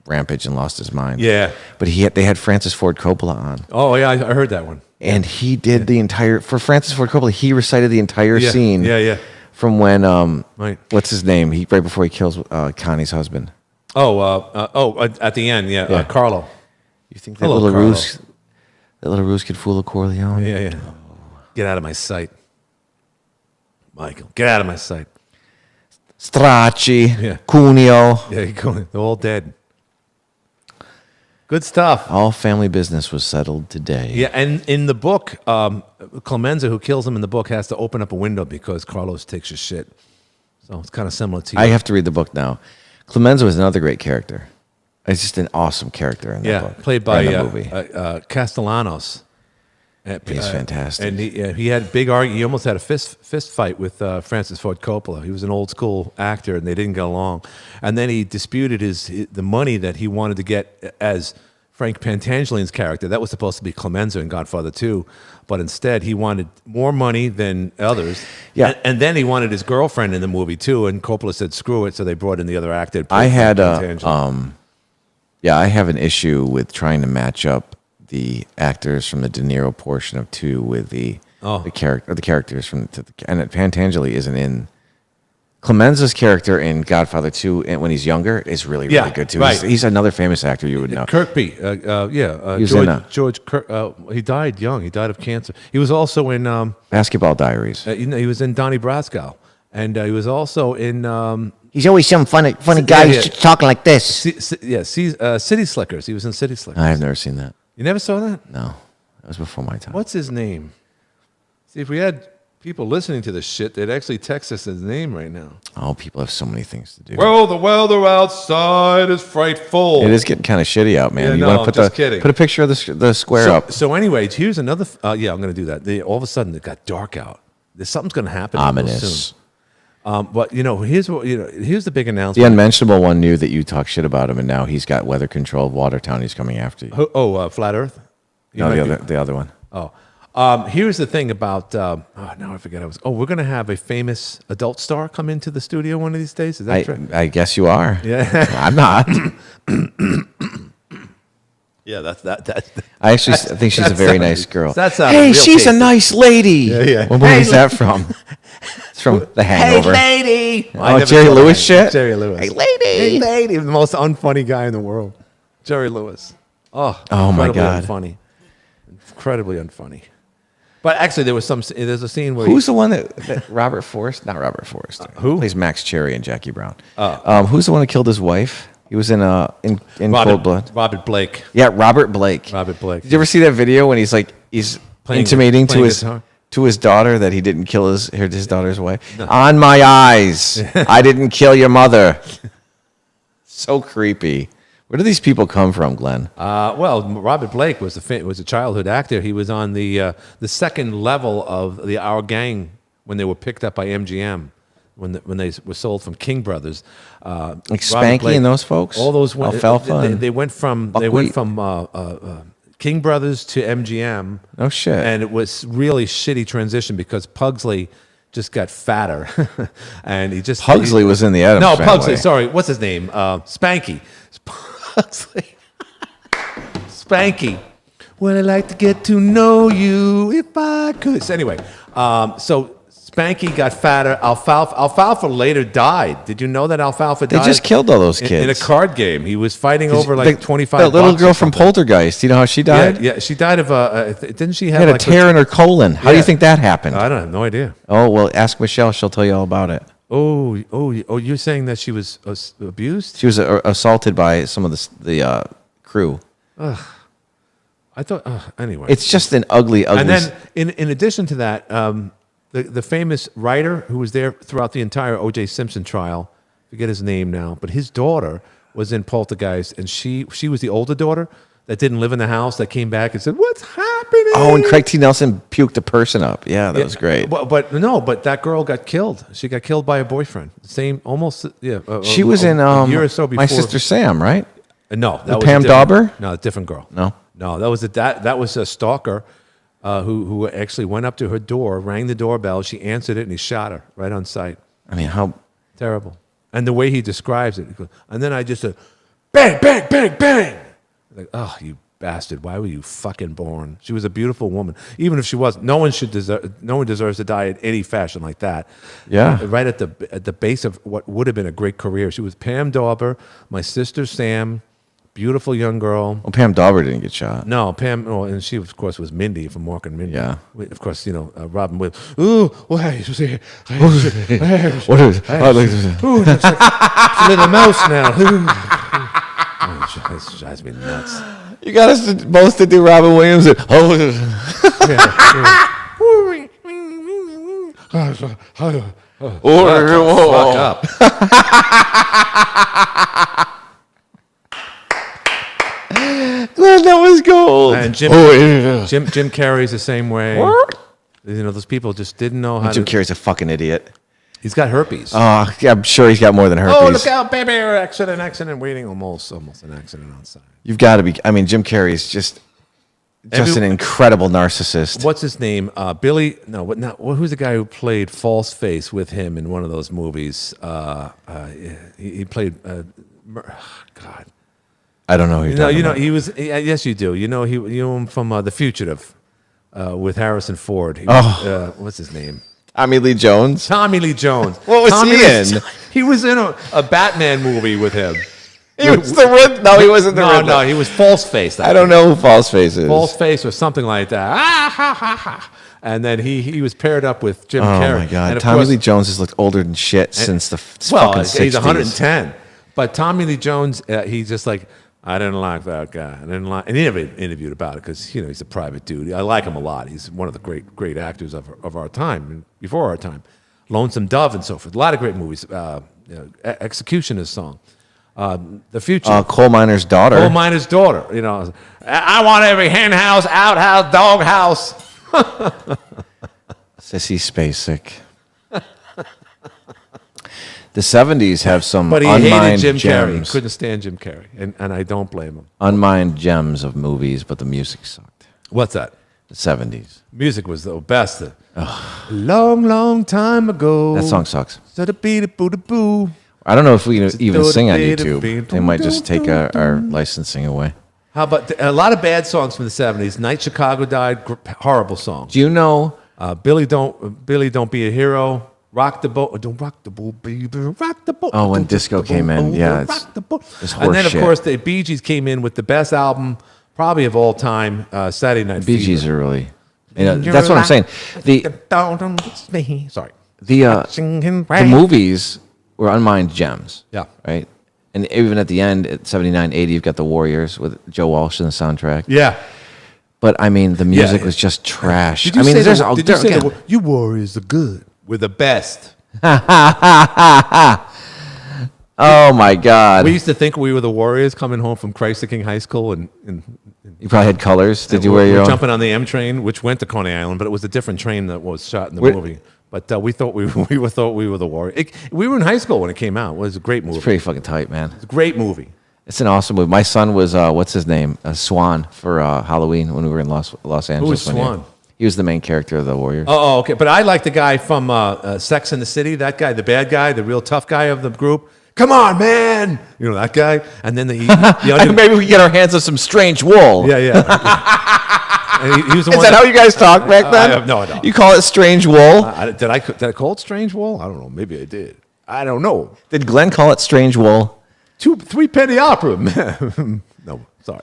rampage and lost his mind. Yeah. But they had Francis Ford Coppola on, Oh, yeah, I heard that one. and he did the entire for Francis Ford Coppola. He recited the entire Yeah. scene. Yeah. From when Right. what's his name? Right before he kills Connie's husband. At the end, yeah. Carlo. You think that Hello, little Carlo. ruse could fool a Corleone? Yeah. Get out of my sight. Michael, get out of my sight. Stracci, Yeah. Cuneo. Yeah, you're going. They're all dead. Good stuff. All family business was settled today. Yeah, and in the book, Clemenza, who kills him in the book, has to open up a window because Carlos takes his shit. So it's kind of similar to you. I have to read the book now. Clemenza was another great character. It's just an awesome character in that book. played or by in the movie. Castellanos. He's fantastic. And he had big he almost had a fist fight with Francis Ford Coppola. He was an old school actor, and they didn't get along. And then he disputed the money that he wanted to get as Frank Pantangeline's character. That was supposed to be Clemenza in Godfather 2, but instead he wanted more money than others. Yeah. And then he wanted his girlfriend in the movie too, and Coppola said screw it, so they brought in the other actor. I had Pantangeli. I have an issue with trying to match up the actors from the De Niro portion of 2 with the characters from and Pantangeli isn't in. Clemenza's character in Godfather 2 when he's younger is really good too. Right. He's another famous actor you would know. Kirkby, was George he died young. He died of cancer. He was also in Basketball Diaries. he was in Donnie Brasco, and he was also in He's always some funny guy. yeah. He's just talking like this. City Slickers. He was in City Slickers. I've never seen that. You never saw that? No, that was before my time. What's his name? See, if we had people listening to this shit, they'd actually text us his name right now. Oh, people have so many things to do. Well, the weather outside is frightful. It is getting kind of shitty out, man. Yeah, You no, want I'm to just kidding. put a picture of the square up. So anyway, here's another. I'm going to do that. All of a sudden, it got dark out. Something's going to happen real Ominous. soon. But here's the big The announcement. unmentionable one knew that you talk shit about him, and now he's got weather control of Watertown. He's coming after you. Flat Earth. You No, might be- the other one. Here's the thing about. Now I forget. we're going to have a famous adult star come into the studio one of these days. Is that true? I guess you are. Yeah. I'm not. Yeah, that's I actually think she's a very nice girl. That's hey, real she's a tasty. nice lady. yeah. What movie is that from? It's from The Hangover. lady. Oh, Jerry Lewis shit? Jerry Lewis. Hey, lady. Hey, lady. The most unfunny guy in the world. Jerry Lewis. Oh my incredibly God. Unfunny. Incredibly unfunny. But actually, there's a scene where Who's the one that Robert Forrest? Not Robert Forrest. who? Plays Max Cherry and Jackie Brown. Who's the one that killed his wife? He was in Cold Blood. Robert Blake. Yeah, Robert Blake. Robert Blake. Did you ever see that video when he's Playing- intimating playing to his guitar? to his daughter that he didn't kill his daughter's wife? On my eyes, I didn't kill your mother. So creepy. Where do these people come from, Glenn? Well, Robert Blake was a childhood actor. He was on the second level of Our Gang when they were picked up by MGM. When they were sold from King Brothers, Like Robert Spanky Blake, and those folks? all those Alfalfa They, and they went from buckwheat. King Brothers to MGM. No shit. And it was really shitty transition because Pugsley just got fatter, and he just Pugsley was in the Addams No, Family. Pugsley. Sorry, what's his name? Spanky. Pugsley. Spanky. Would I like to get to know you if I could? So anyway, so Spanky got fatter. Alfalfa later died. Did you know that Alfalfa died? They just killed all those in kids. a card game. He was fighting over like 25. That little bucks girl or from something. Poltergeist. You know how she died? Yeah, she died of didn't she She have had a like tear in her colon. How do you Yeah. think that happened? I don't have no idea. Oh, well, ask Michelle. She'll tell you all about it. Oh! You're saying that she was abused? She was assaulted by some of the crew. I thought. Anyway, It's just an ugly. and then in addition to that, the famous writer who was there throughout the entire O.J. Simpson trial, forget his name now, but his daughter was in Poltergeist, and she was the older daughter that didn't live in the house that came back and said, "What's happening?" Oh, and Craig T. Nelson puked a person up. Yeah, that was great. But that girl got killed. She got killed by a boyfriend. Same, almost. Yeah. She was in a year or so before. My Sister Sam, right? No, that was Pam a different- Dauber? No, a different girl. No? that was that was a stalker who actually went up to her door, rang the doorbell. She answered it, and he shot her right on sight. I mean, how? Terrible. And the way he describes it, he goes, and then I just said, bang, bang, bang, bang. Like, oh, you bastard! Why were you fucking born? She was a beautiful woman. Even if she was, no one deserves to die in any fashion like that. Yeah. Right at the base of what would have been a great career. She was Pam Dauber, my sister Sam, beautiful young girl. Well, Pam Dauber didn't get shot. No, Pam, well, and she of course was Mindy from Mork and Mindy. Yeah. Of course, Robin Williams. Ooh, why? What is? Ooh, it's like a little mouse now. Ooh. Oh, this drives me nuts. You got us both to do Robin Williams. Fuck up. Glenn, that was gold. I Jim Oh, Jim Carrey's the same way. You know, those people just didn't know how Jim to. Carrey's a fucking idiot. He's got herpes. Oh, yeah, I'm sure he's got more than herpes. Oh, look out, baby! Accident, waiting. Almost an accident outside. You've got to be. I mean, Jim Carrey's just an incredible narcissist. What's his name? Billy? No, what? Not who's the guy who played False Face with him in one of those movies? He played. God. I don't know who you're talking about. He was. Yes, you do. You know him from The Fugitive with Harrison Ford. What's his name? Tommy Lee Jones. Tommy Lee Jones. What was Tommy he Lee in? He was in a Batman movie with him. He was the Riddler. No, he wasn't the Riddler. No, he was False Face. I don't know who False Face is. False Face or something like that. Ah, ha, ha, ha. And then he was paired up with Jim Oh Carrey. my God, And of Tommy course- Lee Jones has looked older than shit since the well, fucking 60s. he's 110. But Tommy Lee Jones, he's just like, I didn't like that guy. And he never interviewed about it because he's a private dude. I like him a lot. He's one of the great actors of our time and before our time. Lonesome Dove and so forth. A lot of great movies. Executioner's Song. The Future. Coal Miner's Daughter. Coal Miner's Daughter. I want every hen house, outhouse, dog house. Sissy Spacek. The 70s have some But he hated unmined Jim Carrey. gems. Couldn't stand Jim Carrey. And I don't blame him. Unmined gems of movies, but the music sucked. What's that? The 70s. Music was the best. Long time ago. That song sucks. Boo. I don't know if we can even sing on YouTube. They might just take our licensing away. How about a lot of bad songs from the 70s? Night Chicago Died, horrible song. Do you know? Billy Don't Be a Hero. Rock the boat, don't rock the boat, baby, rock the boat. Oh, when Don't disco rock the came boat, in, yeah, don't rock the boat. it's And then, of horseshit. course, the Bee Gees came in with the best album, probably of all time, Saturday Night Bee Fever. Gees are really. That's what I'm saying. Sorry. The movies were unmined gems. Yeah. Right? And even at the end, at 79, 80, you've got The Warriors with Joe Walsh in the soundtrack. Yeah. But, I mean, the music Yeah. was just trash. Did you I mean, say there's the, all did you say again, you Warriors are good? We're the best. oh, my God. We used to think we were the Warriors coming home from Christ the King High School, and You probably had colors. Did you wear we your were own? jumping on the M train, which went to Coney Island, but it was a different train that was shot in the Where- movie. But we thought we thought we were the Warriors. We were in high school when it came out. It was a great movie. It's pretty fucking tight, man. It's a great movie. It's an awesome movie. My son was, what's his name? Swan for Halloween when we were in Los Angeles. was one year. Swan? He was the main character of the Warriors. Oh, okay. But I like the guy from Sex and the City. That guy, the bad guy, the real tough guy of the group. Come on, man! You know that guy. And then Maybe we can get our hands on some strange wool. yeah. And he was the Is one that how you guys talk back then? no, I don't. You call it strange wool? Did I call it Strange Wool? I don't know. Maybe I did. I don't know. Did Glenn call it strange wool? 3 penny opera. No, sorry.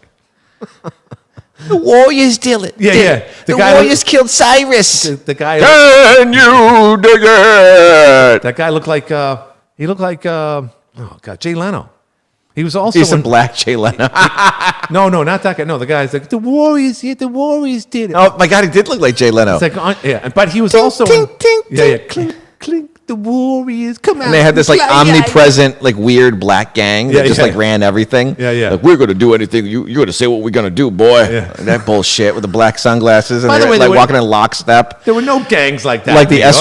The Warriors did it. Yeah. The guy Warriors killed Cyrus. The guy. Can you dig it? That guy looked like. He looked like. Oh God, Jay Leno. He was also. He's a in- black Jay Leno. No, not that guy. No, the guy's like the Warriors. Yeah, the Warriors did it. Oh my God, he did look like Jay Leno. It's like yeah, but he was Tink, also. tink, tink, yeah, tink. clink, clink. The Warriors come out. And they had this like Yeah, omnipresent, like weird black gang that Yeah, just yeah. like ran everything. Yeah. Like we're gonna do anything. You're gonna say what we're gonna do, boy. Yeah. And that bullshit with the black sunglasses and By the they're way, like they were- walking in lockstep. There were no gangs like that. Like in the New York.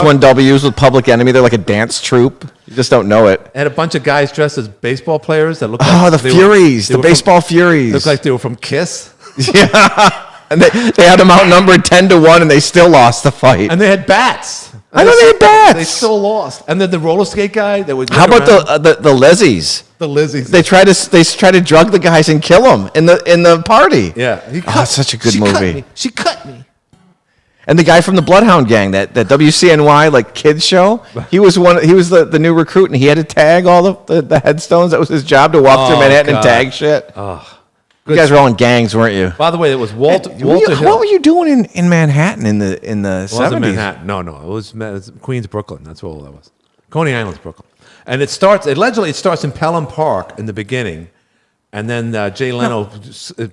S1Ws with Public Enemy. They're like a dance troupe. You just don't know it. Had a bunch of guys dressed as baseball players that looked Oh, like the they Furies, they the were from- baseball Furies. Looked like they were from Kiss. Yeah. And they had them outnumbered 10-1 and they still lost the fight. And they had bats. I know they had bats. They still lost. And then the roller skate guy that was. How about the Lezzies? the Lizzies? They try to drug the guys and kill them in the party. yeah. He Oh, it's such a good she movie. Cut me. She cut me. And the guy from the Bloodhound Gang, that WCNY like kids show, he was the new recruit and he had to tag all the headstones. That was his job, to walk through Oh, Manhattan God. and tag shit. You guys were all in gangs, weren't you? By the way, it was Walter What Hill. were you doing in Manhattan in the It wasn't 70s? Manhattan. No. It was Queens, Brooklyn. That's all that was. Coney Island's Brooklyn. And allegedly it starts in Pelham Park in the beginning. And then Jay Leno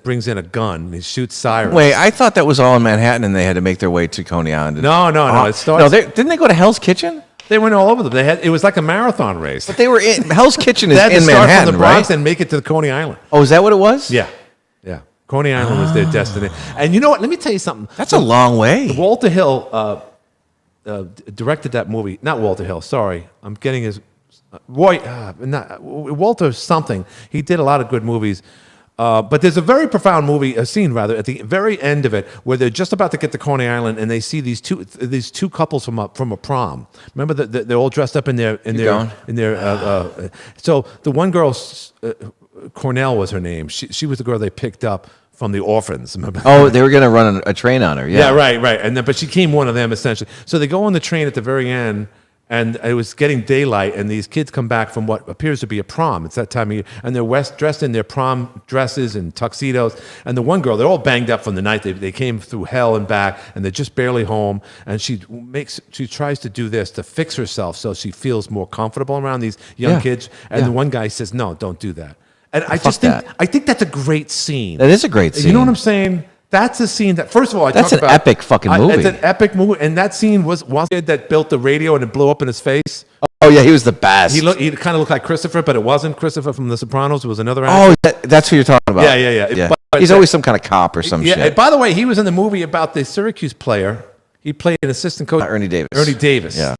brings in a gun and he shoots Cyrus. Wait, I thought that was all in Manhattan and they had to make their way to Coney Island. No. It starts. Didn't they go to Hell's Kitchen? They went all over them. It was like a marathon race. But they were in Hell's Kitchen is They had to in start Manhattan, from the Bronx right? and make it to Coney Island. Oh, is that what it was? Yeah. Coney Island was their destiny. And you know what? Let me tell you something. That's a long way. Walter Hill directed that movie. Not Walter Hill. Sorry, I'm getting his Walter something. He did a lot of good movies. But there's a very profound a scene rather, at the very end of it, where they're just about to get to Coney Island, and they see these two couples from a prom. Remember that they're all dressed up in their. So the one girl, Cornell was her name. She was the girl they picked up from the orphans. Remember? Oh, they were going to run a train on her. Yeah, right. And then, but she became one of them essentially. So they go on the train at the very end. And it was getting daylight, and these kids come back from what appears to be a prom. It's that time of year. And they're dressed in their prom dresses and tuxedos. And the one girl, they're all banged up from the night. They came through hell and back, and they're just barely home. And she tries to do this to fix herself so she feels more comfortable around these young kids. And the one guy says, no, don't do that. And I think that's a great scene. That is a great scene. You know what I'm saying? That's a scene that, first of all, that's an epic fucking movie. It's an epic movie, and that scene was the kid that built the radio and it blew up in his face. Oh yeah, he was the best. He kind of looked like Christopher, but it wasn't Christopher from The Sopranos. It was another actor. Oh, that's who you're talking about. Yeah. He's always some kind of cop or some shit. By the way, he was in the movie about the Syracuse player. He played an assistant coach, Ernie Davis. Ernie Davis. Yeah.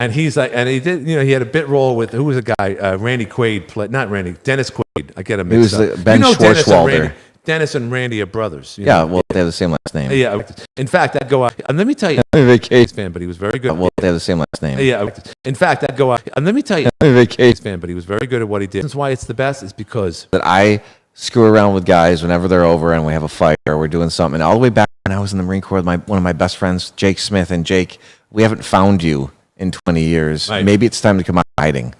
And he's like, and he did, he had a bit role with who was a guy, Randy Quaid played, not Randy, Dennis Quaid. I get him mixed up. He was Ben Schwartzwalder. Dennis and Randy are brothers. Yeah, well, they have the same last name. Yeah. In fact, I'd go out. And let me tell you, fan, but he was very good. Well, they have the same last name. Yeah. In fact, I'd go out. And let me tell you, fan, but he was very good at what he did. That's why it's the best. Is because that I screw around with guys whenever they're over and we have a fight or we're doing something. And all the way back when I was in the Marine Corps with one of my best friends, Jake Smith, and Jake, we haven't found you in 20 years. Right. Maybe it's time to come out of hiding.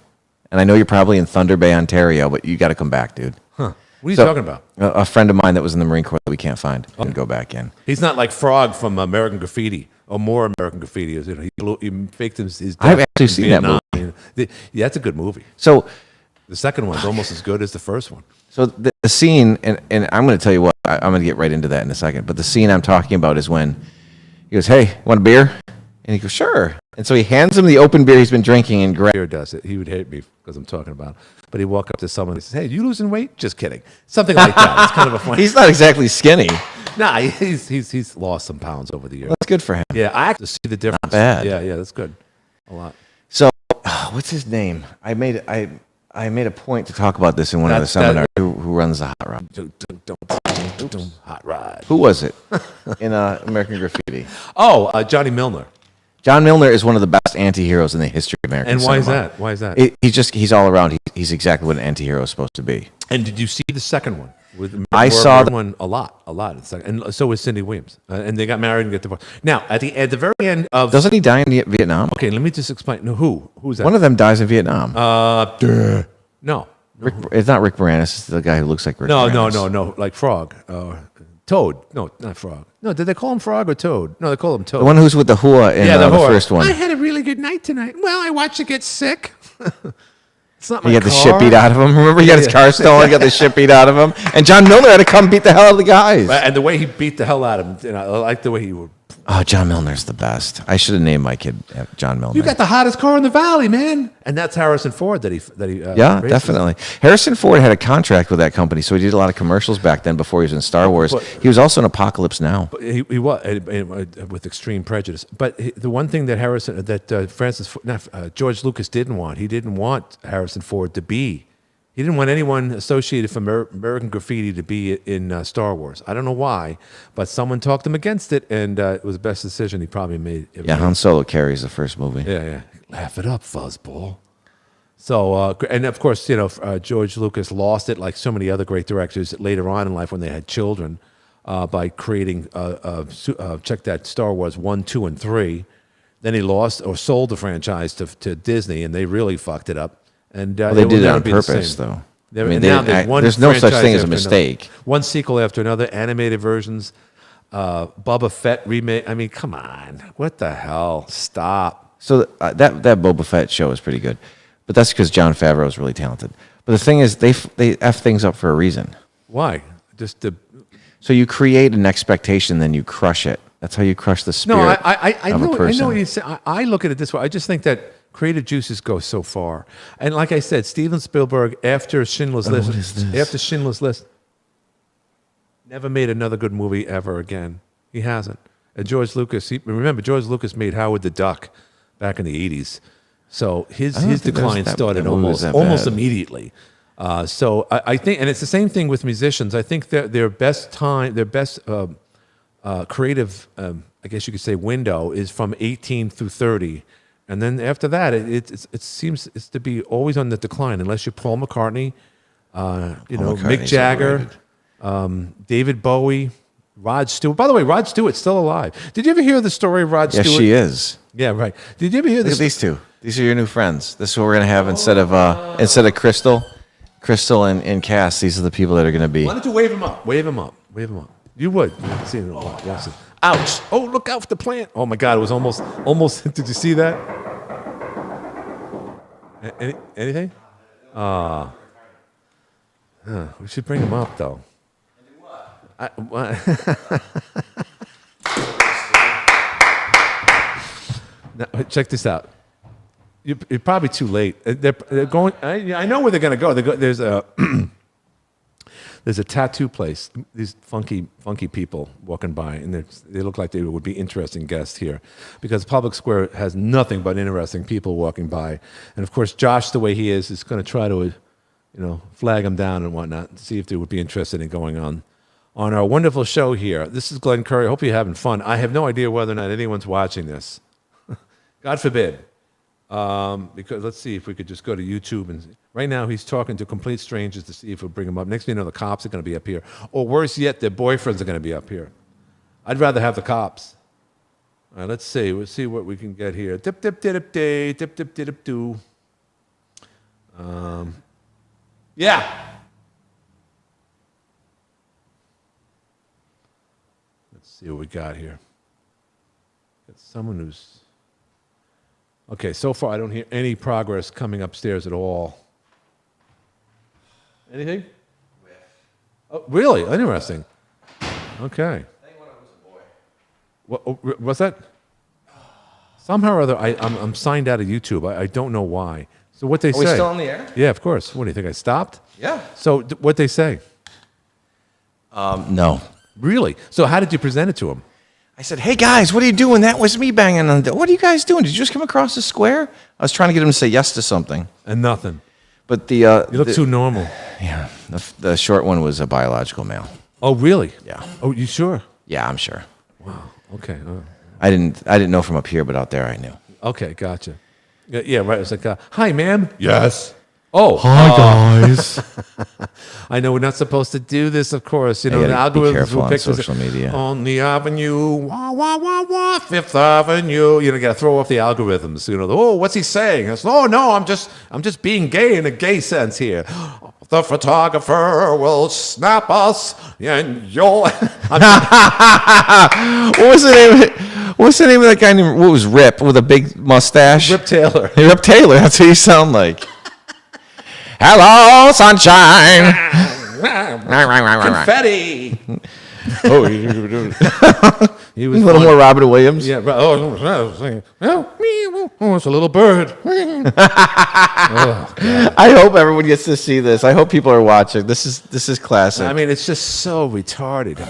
And I know you're probably in Thunder Bay, Ontario, but you got to come back, dude. Huh. What are you talking about? A friend of mine that was in the Marine Corps that we can't find and go back in. He's not like Frog from American Graffiti or more American Graffiti. He faked his death. I've actually seen that movie. Yeah, that's a good movie. So the second one's almost as good as the first one. So the scene, and I'm going to tell you what, I'm going to get right into that in a second, but the scene I'm talking about is when he goes, hey, want a beer? And he goes, sure. And so he hands him the open beer he's been drinking and grabs. Does it? He would hate me because I'm talking about it. But he'd walk up to someone and he says, hey, you losing weight? Just kidding. Something like that. It's kind of a funny. He's not exactly skinny. Nah, he's lost some pounds over the years. That's good for him. Yeah, I actually see the difference. Not bad. Yeah, that's good. A lot. So, what's his name? I made a point to talk about this in one of the seminars. Who runs the Hot Rod? Don't Hot Rod. Who was it in American Graffiti? Oh, Johnny Milner. John Milner is one of the best anti-heroes in the history of American cinema. And why is that? He's all around. He's exactly what an anti-hero is supposed to be. And did you see the second one? I saw the one a lot. And so was Cindy Williams. And they got married and get divorced. Now, at the very end of... Doesn't he die in Vietnam? Okay, let me just explain. No, who's that? One of them dies in Vietnam. No. It's not Rick Moranis. It's the guy who looks like Rick Moranis. No. Like Frog. Toad. No, not Frog. No, did they call him Frog or Toad? No, they called him Toad. The one who's with the hua in the first one. I had a really good night tonight. Well, I watched it get sick. It's not my He got the shit beat out of him. Remember, he got his car stolen, got the shit beat out of him. And John Milner had to come beat the hell out of the guys. And the way he beat the hell out of him, I like the way he would... Oh, John Milner's the best. I should have named my kid John Milner. You got the hottest car in the valley, man. And that's Harrison Ford that he yeah, races. Definitely. Harrison Ford had a contract with that company, so he did a lot of commercials back then before he was in Star Wars. He was also in Apocalypse Now. But he was with Extreme Prejudice. But the one thing that George Lucas didn't want, he didn't want Harrison Ford to be. He didn't want anyone associated from American Graffiti to be in Star Wars. I don't know why, but someone talked him against it, and it was the best decision he probably made. Han Solo carries the first movie. Yeah. Laugh it up, fuzzball. So, and of course, George Lucas lost it, like so many other great directors later on in life when they had children, by creating, check that, Star Wars 1, 2, and 3. Then he lost or sold the franchise to Disney, and they really fucked it up. And they did it on purpose, though. There's no such thing as a mistake. One sequel after another, animated versions, Boba Fett remake. I mean, come on. What the hell? Stop. So that Boba Fett show is pretty good. But that's because Jon Favreau is really talented. But the thing is, they F things up for a reason. Why? So you create an expectation, then you crush it. That's how you crush the spirit of a person. I know what you say. I look at it this way. I just think that creative juices go so far. And like I said, Steven Spielberg, after Schindler's List, Never made another good movie ever again. He hasn't. And George Lucas, remember, George Lucas made Howard the Duck back in the 80s. So his think decline that started movie was that almost bad. immediately. So I think, and it's the same thing with musicians. I think that their best creative, I guess you could say, window is from 18 through 30. And then after that, it seems it's to be always on the decline, unless you're Paul McCartney, Mick McCartney's Jagger, David Bowie, Rod Stewart. By the way, Rod Stewart's still alive. Did you ever hear the story of Rod Yes, Stewart? she is. Yeah, right. Did you ever hear Look this? at these two. These are your new friends. This is what we're gonna have instead of Crystal and Cass. These are the people that are gonna be. Why don't you wave him up? Wave him up. Wave him up. You would. You haven't seen it in a while. Watch it. Ouch! Oh, look out for the plant. Oh my God! It was almost. Did you see that? Anything? We should bring him up though. Now, check this out. You're probably too late. They're going. I know where they're going to go. There's a there's a tattoo place. These funky people walking by, and they look like they would be interesting guests here, because Public Square has nothing but interesting people walking by. And of course, Josh, the way he is going to try to, flag them down and whatnot, see if they would be interested in going on our wonderful show here. This is Glenn Curry. I hope you're having fun. I have no idea whether or not anyone's watching this. God forbid. Because let's see if we could just go to YouTube, and right now he's talking to complete strangers to see if we'll bring him up. Next thing you know, the cops are going to be up here, or worse yet, their boyfriends are going to be up here. I'd rather have the cops. All right, let's see. We'll see what we can get here. Dip dip dip day, dip dip dip do. Yeah. Let's see what we got here. Got someone who's. Okay, so far I don't hear any progress coming upstairs at all. Anything? Oh, really? Interesting. Okay. What's that? Somehow or other, I'm signed out of YouTube. I don't know why. So what they say? Are we still on the air? Yeah, of course. What do you think? I stopped? Yeah. So what they say? No. Really? So how did you present it to them? I said, "Hey guys, what are you doing? That was me banging on the door. What are you guys doing? Did you just come across the square?" I was trying to get him to say yes to something, And nothing. but You look too normal. yeah, the short one was a biological male. Oh, really? Yeah. Oh, you sure? Yeah, I'm sure. Okay. I didn't know from up here, but out there I knew. Okay, gotcha. Yeah, right. It's like, hi, ma'am. Yes. Oh, hi, guys. I know we're not supposed to do this, of course. The gotta be algorithms careful will on pick social media. on the avenue, wah, wah, wah, wah, Fifth Avenue. You got to throw off the algorithms. Oh, what's he saying? It's, oh, no, I'm just being gay in a gay sense here. The photographer will snap us, and you'll. What was the name? What's the name of that guy named? What was Rip with a big mustache? Rip Taylor. Hey, Rip Taylor. That's what you sound like. Hello, sunshine. Confetti. Oh, He was a little funny. more Robin Williams. Yeah, right. Oh, it's a little bird. I hope everyone gets to see this. I hope people are watching. This is classic. I mean, it's just so retarded.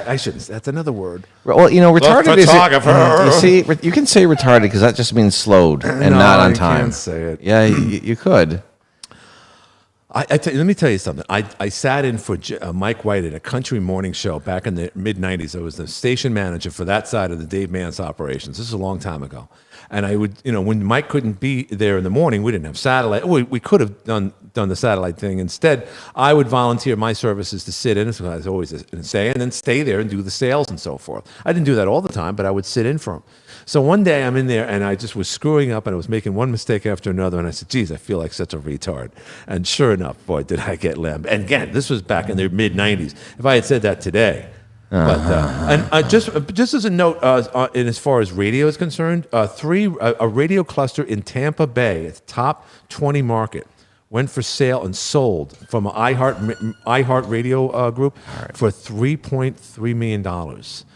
I shouldn't. That's another word. Well, retarded is. photographer. You see, you can say retarded because that just means slowed and No, not on you time. can't say it. Yeah, you could. Let me tell you something. I sat in for Mike White at a country morning show back in the mid-'90s. I was the station manager for that side of the Dave Mance operations. This is a long time ago. And I would, when Mike couldn't be there in the morning, we didn't have satellite. We could have done the satellite thing. Instead, I would volunteer my services to sit in, as I was always saying, and then stay there and do the sales and so forth. I didn't do that all the time, but I would sit in for him. So one day I'm in there and I just was screwing up and I was making one mistake after another. And I said, geez, I feel like such a retard. And sure enough, boy, did I get lamb. And again, this was back in the mid-'90s. If I had said that today. But just as a note, in as far as radio is concerned, a radio cluster in Tampa Bay, it's top 20 market, went for sale and sold from an iHeart Radio group for $3.3 million.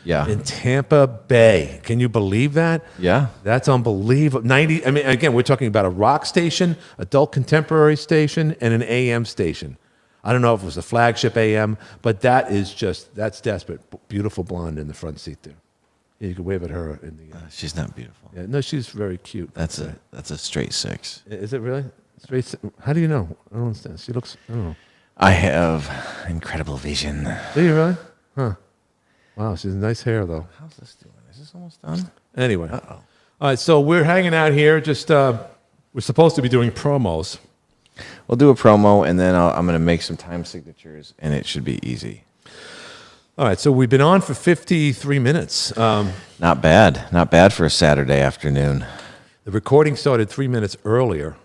Yeah. In Tampa Bay. Can you believe that? Yeah. That's unbelievable. Again, we're talking about a rock station, adult contemporary station, and an AM station. I don't know if it was a flagship AM, but that's desperate. Beautiful blonde in the front seat there. Yeah, you could wave at her in the. She's not beautiful. Yeah, no, she's very cute. That's a straight 6. Is it really? Straight. How do you know? I don't understand. She looks. I don't know. I have incredible vision. Do you really? Huh. Wow, she's nice hair though. How's this doing? Is this almost done? Anyway. Uh-oh. All right, so we're hanging out here. Just we're supposed to be doing promos. We'll do a promo, and then I'm going to make some time signatures, and it should be easy. All right, so we've been on for 53 minutes. Not bad. Not bad for a Saturday afternoon. The recording started 3 minutes earlier,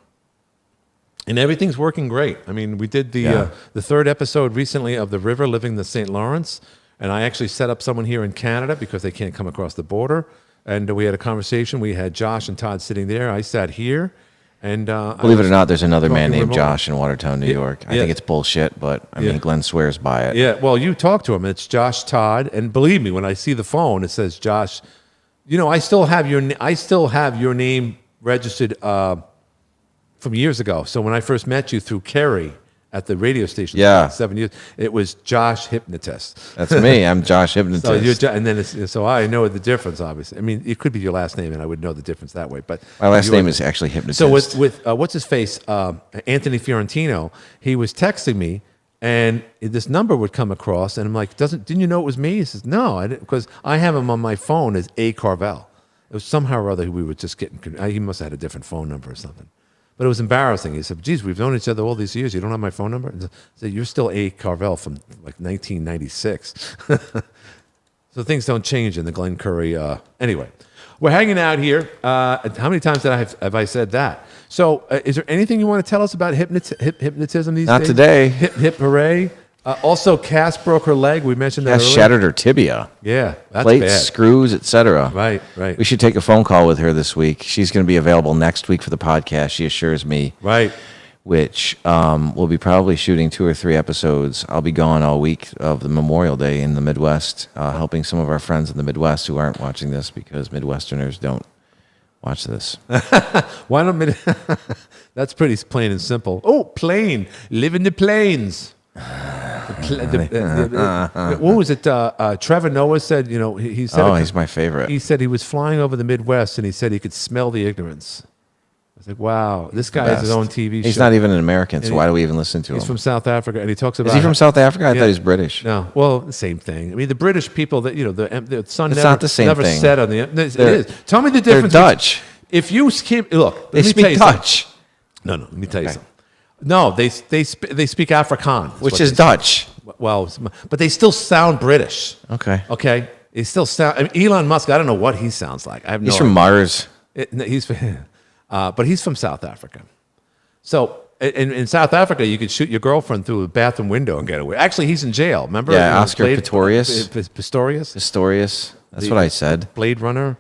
and everything's working great. I mean, we did the third episode recently of The River Living the St. Lawrence, and I actually set up someone here in Canada because they can't come across the border. And we had a conversation. We had Josh and Todd sitting there. I sat here. And Believe it or not, there's another man talking named remote. Josh in Watertown, New York. I yeah. think it's bullshit, but I mean, Glenn swears by it. Yeah, well, you talk to him. It's Josh Todd, and believe me, when I see the phone, it says Josh. You know, I still have your name registered from years ago. So when I first met you through Kerry at the radio station, Yeah. 7 years, it was Josh Hypnotist. That's me. I'm Josh Hypnotist. So and then so I know the difference. Obviously, I mean, it could be your last name, and I would know the difference that way. But My last you're- name is actually Hypnotist. So with what's his face, Anthony Fiorentino, he was texting me, and this number would come across, and I'm like, didn't you know it was me? He says, no, I didn't, because I have him on my phone as A. Carvel. It was somehow or other we were just getting. He must have had a different phone number or something. But it was embarrassing. He said, geez, we've known each other all these years. You don't have my phone number? And I said, you're still A. Carvel from like 1996. So things don't change in the Glen Curry. Anyway, we're hanging out here. How many times have I said that? So is there anything you want to tell us about hypnotism these Not days? today. Hip hooray. Also, Cass broke her leg. We mentioned that Cass earlier. shattered her tibia. Yeah, that's Plates, bad. screws, etc. Right. We should take a phone call with her this week. She's going to be available next week for the podcast, she assures me. Right. Which we'll be probably shooting 2 or 3 episodes. I'll be gone all week of the Memorial Day in the Midwest, helping some of our friends in the Midwest who aren't watching this because Midwesterners don't watch this. Why don't That's pretty plain and simple. Oh, plain. Live in the plains. What was it? Trevor Noah said, he said. Oh, he's my favorite. He said he was flying over the Midwest and he said he could smell the ignorance. I was like, wow, this guy has his Best. own TV show. He's not even an American, so And why do we even listen to He's him? from South Africa, and he talks about. Is he from South Africa? I Yeah. thought he was British. No, well, the same thing. I mean, the British people that the sun It's never, not the same never thing. set on the. It They're- is. Tell me the They're difference. Dutch. If you skip, look, They let me tell speak you something. Dutch, No, let me tell you Okay. something. No, they speak Afrikaans, which what is they- Dutch. well, but they still sound British. Okay. Okay, they still sound. I mean, Elon Musk. I don't know what he sounds like. I have no. He's from idea. Mars. But he's from South Africa. So in South Africa, you could shoot your girlfriend through a bathroom window and get away. Actually, he's in jail. Remember? Yeah, Oscar Pistorius. Pistorius, Pistorius. That's what I said. Blade Runner.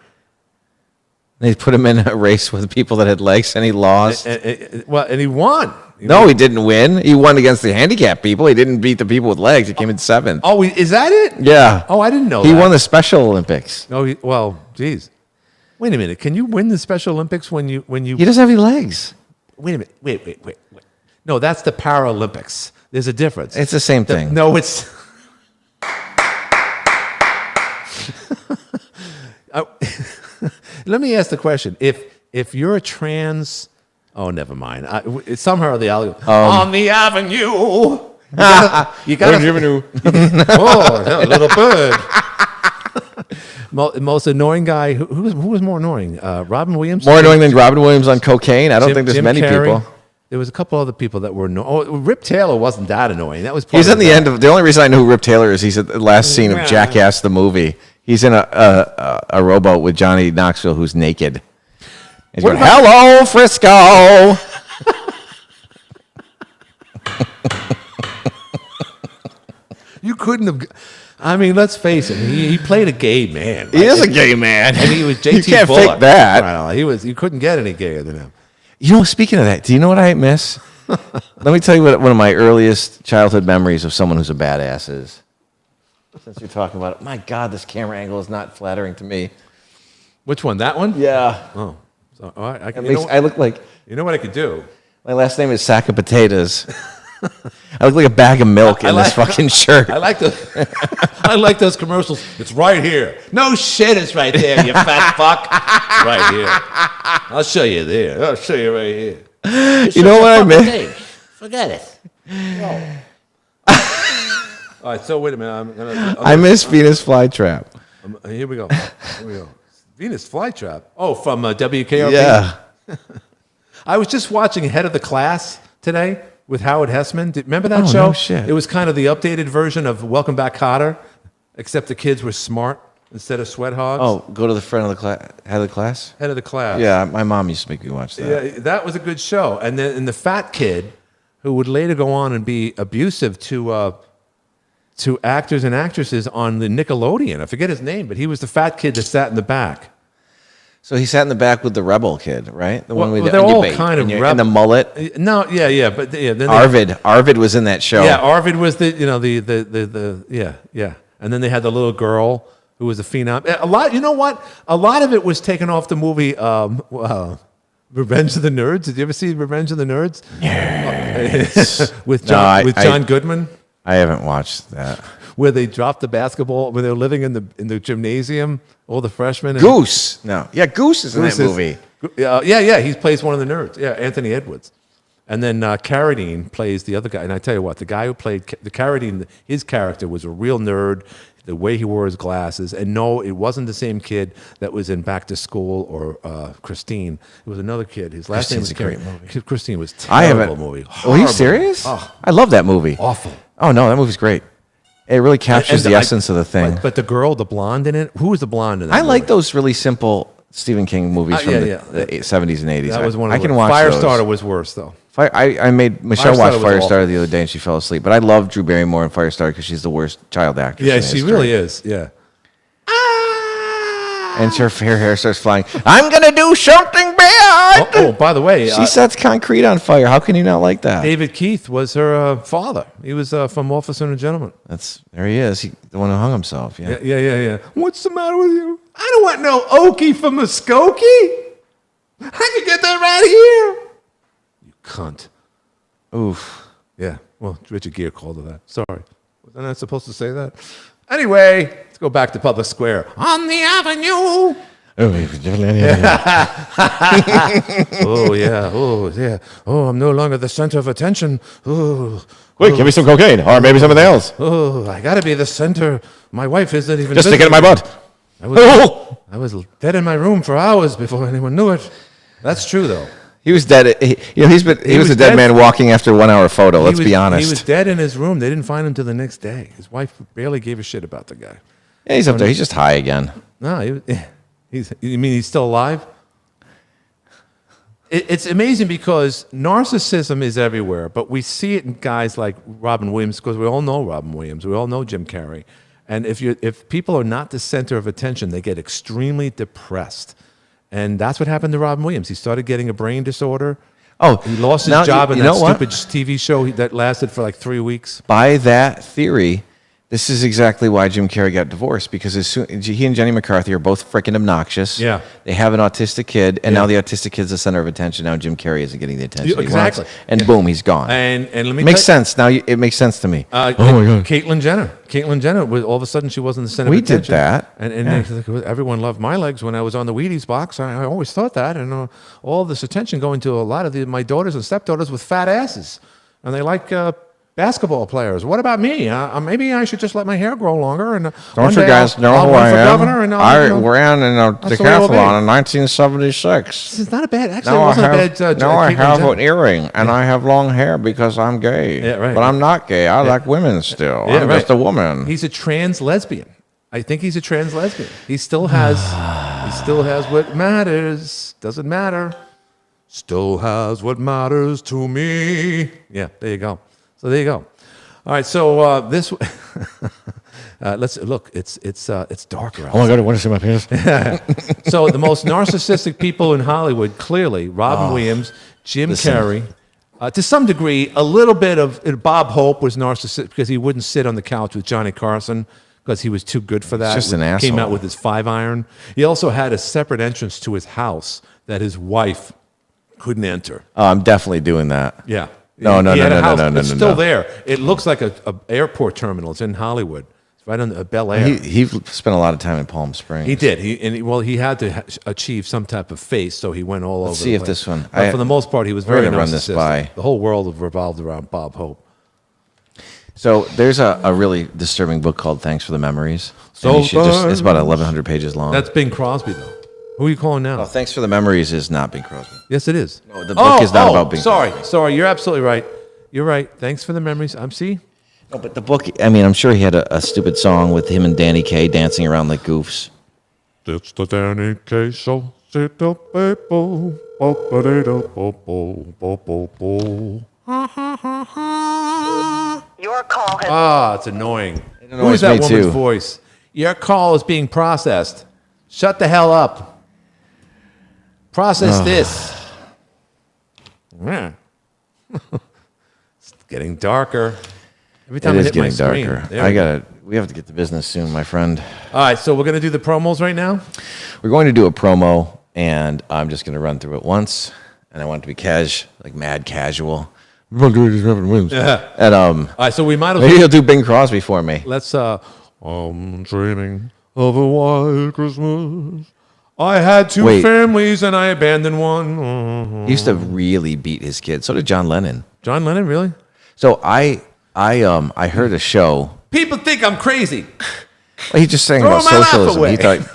They put him in a race with people that had legs, and he lost. And he won. No, he didn't win. He won against the handicapped people. He didn't beat the people with legs. He came in 7th. Oh, is that it? Yeah. Oh, I didn't know He that. won the Special Olympics. Oh, well, geez. Wait a minute. Can you win the Special Olympics when you? He doesn't have any legs. Wait a minute. Wait. No, that's the Paralympics. There's a difference. It's the same thing. No, it's. Let me ask the question: If you're a trans, oh, never mind. Somehow the on the avenue. You gotta. Oh, little bird. Most annoying guy. Who was more annoying? Robin Williams. More annoying than Robin Williams on cocaine? I don't think there's Jim many Carrey. people. There was a couple other people that were annoying. Oh, Rip Taylor wasn't that annoying. That was. He's part in the end of the only reason I know who Rip Taylor is. He's at the last scene of Yeah. Jackass the movie. He's in a rowboat with Johnny Knoxville, who's naked. He's What going, about- "Hello, Frisco." You couldn't have. I mean, let's face it. He played a gay man. He is a gay man, and he was JT You can't Bullock. fake that. Right, he was. You couldn't get any gayer than him. You know, speaking of that, do you know what I miss? Let me tell you what one of my earliest childhood memories of someone who's a badass is. Since you're talking about it, my God, this camera angle is not flattering to me. Which one? That one? Yeah, Oh, so, all right. I look like You know what I could do? my last name is Sack of Potatoes. I look like a bag of milk in I this like- fucking shirt. I like those. I like those commercials. It's right here. No shit, it's right there. You fat fuck. It's right here. I'll show you there. I'll show you right here. You know what I meant? Hey, forget it. All right. So wait a minute. I'm gonna. I miss Venus Flytrap. Here we go. Here we go. Venus Flytrap. Oh, from WKRP. Yeah. I was just watching Head of the Class today with Howard Hessman. Remember that Oh, show? no shit. It was kind of the updated version of Welcome Back, Kotter, except the kids were smart instead of sweat hogs. Oh, go to the front of the class. Head of the class? Head of the Class. Yeah, my mom used to make me watch that. Yeah, that was a good show. And then the fat kid, who would later go on and be abusive to actors and actresses on the Nickelodeon. I forget his name, but he was the fat kid that sat in the back. So he sat in the back with the rebel kid, right? The one Well, with they're all debate, kind of and the mullet. No, yeah, but yeah, then Arvid was in that show. Yeah, Arvid was the and then they had the little girl who was a phenom. A lot, you know what? A lot of it was taken off the movie Revenge of the Nerds. Did you ever see Revenge of the Nerds? with John Goodman, I haven't watched that. where they dropped the basketball when they were living in the gymnasium, all the freshmen. And Goose. No. Yeah, Goose is in Goose that is- movie. Yeah, he plays one of the nerds. Yeah, Anthony Edwards. And then Carradine plays the other guy. And I tell you what, the guy who played the Carradine, his character was a real nerd, the way he wore his glasses. And no, it wasn't the same kid that was in Back to School or Christine. It was another kid. His last name was Christine's a great movie. Christine was I terrible haven't. movie. Oh, are Horrible. you serious? Oh, I love that movie. awful. Oh, no, that movie's great. It really captures And the essence of the thing. But the girl, the blonde in it, who was the blonde in that I like movie? those really simple Stephen King movies from yeah, the, yeah. the 70s and 80s. That was one of I the can watch Firestarter those. was worse, though. I made Michelle watch Firestarter was awful. Firestarter the other day and she fell asleep. But I love Drew Barrymore in Firestarter because she's the worst child actress. Yeah, in she history. really is. Yeah. And her hair starts flying. I'm gonna do something bad. Oh, by the way, She sets concrete on fire. How can you not like that? David Keith was her father. He was from Officer and a Gentleman. There he is. The one who hung himself. Yeah. Yeah. What's the matter with you? I don't want no Okie from Muskogee. I can get that right here. You cunt. Oof. Yeah. Well, Richard Gere called her that. Sorry. Wasn't I supposed to say that? Anyway, let's go back to Public Square. On the avenue. Oh, yeah. Oh, yeah. Oh, I'm no longer the center of attention. Oh, Quick, give me some cocaine, or maybe something else. oh, I got to be the center. My wife isn't even Just stick it in my visiting. butt. I was dead in my room for hours before anyone knew it. That's true, though. He was dead. He was was a dead dead. man walking after a 1 hour photo. Let's be honest. He was dead in his room. They didn't find him till the next day. His wife barely gave a shit about the guy. Yeah, he's up there. He's just high again. No, you mean he's still alive? It's amazing because narcissism is everywhere, but we see it in guys like Robin Williams because we all know Robin Williams. We all know Jim Carrey. And if people are not the center of attention, they get extremely depressed. And that's what happened to Robin Williams. He started getting a brain disorder. Oh, He lost his now, job in you that know what? stupid TV show that lasted for like 3 weeks. By that theory, this is exactly why Jim Carrey got divorced because he and Jenny McCarthy are both freaking obnoxious. Yeah. They have an autistic kid, and Yeah. now the autistic kid's the center of attention. Now Jim Carrey isn't getting the attention Yeah, he exactly. wants, and Yeah. boom, he's gone. And let me Makes tell- sense now. It makes sense to me. Oh my God. Caitlyn Jenner was all of a sudden she wasn't the center We of did attention. that. And everyone loved my legs when I was on the Wheaties box. I always thought that, and all this attention going to a lot of my daughters and stepdaughters with fat asses, and they like basketball players. What about me? Maybe I should just let my hair grow longer and Don't you guys know I'll who run I for am? governor and I I'll, ran in a that's the way it will be. decathlon in 1976. It's not a bad. Actually, Now it I wasn't have, a bad. now I Caitlyn have Jenner. an earring, and I have long hair because I'm gay. Yeah, right. But I'm not gay. I like women still. Yeah, I'm right. just a woman. He's a trans lesbian. I think he's a trans lesbian. He still has what matters. Doesn't matter. Still has what matters to me. Yeah, there you go. So there you go. All right. So this. Let's look. It's darker out. Oh my God, I want to see my penis. So the most narcissistic people in Hollywood, clearly, Robin Williams, Jim Carrey. To some degree, a little bit of Bob Hope was narcissistic because he wouldn't sit on the couch with Johnny Carson because he was too good for that. just an Came out asshole. with his 5-iron. He also had a separate entrance to his house that his wife couldn't enter. Oh, I'm definitely doing that. Yeah. No, no, He no, had a no, no, house. no, no, It's no, still no. there. It looks like a airport terminal. It's in Hollywood. It's right on the Bel Air. He spent a lot of time in Palm Springs. He did. He had to achieve some type of face, so he went all over. see the if place. this one- But for the most part, he was we're very gonna run this narcissistic. by. The whole world revolved around Bob Hope. So there's a really disturbing book called Thanks for the Memories. So And you should it's about 1,100 pages long. That's Bing Crosby, though. Who are you calling now? Oh, Thanks for the Memories is not Bing Crosby. Yes, it is. No, the book is not about Bing Crosby. Sorry. You're absolutely right. You're right. Thanks for the memories. See. No, but the book, I mean, I'm sure he had a stupid song with him and Danny Kaye dancing around like goofs. It's the Danny Kaye Show. Sit up, people. Bo-ba-da-da-bo-bo-bo-bo-bo. Your call has Ah, it's annoying. Who annoys is that me woman's too. voice? Your call is being processed. Shut the hell up. Process this. Yeah. It's getting darker. Every time It I is hit my getting screen. darker. There We have to get to business soon, my friend. All right, so we're going to do the promos right now? We're going to do a promo, and I'm just going to run through it once, and I want it to be mad casual. Yeah. And All right, so we might as maybe well. he'll do Bing Crosby for me. Let's, I'm dreaming of a white Christmas. I had two Wait. families and I abandoned one. He used to really beat his kids. So did John Lennon. John Lennon, really? So I heard a show. People think I'm crazy. He just sang Throw about my life socialism. away. He thought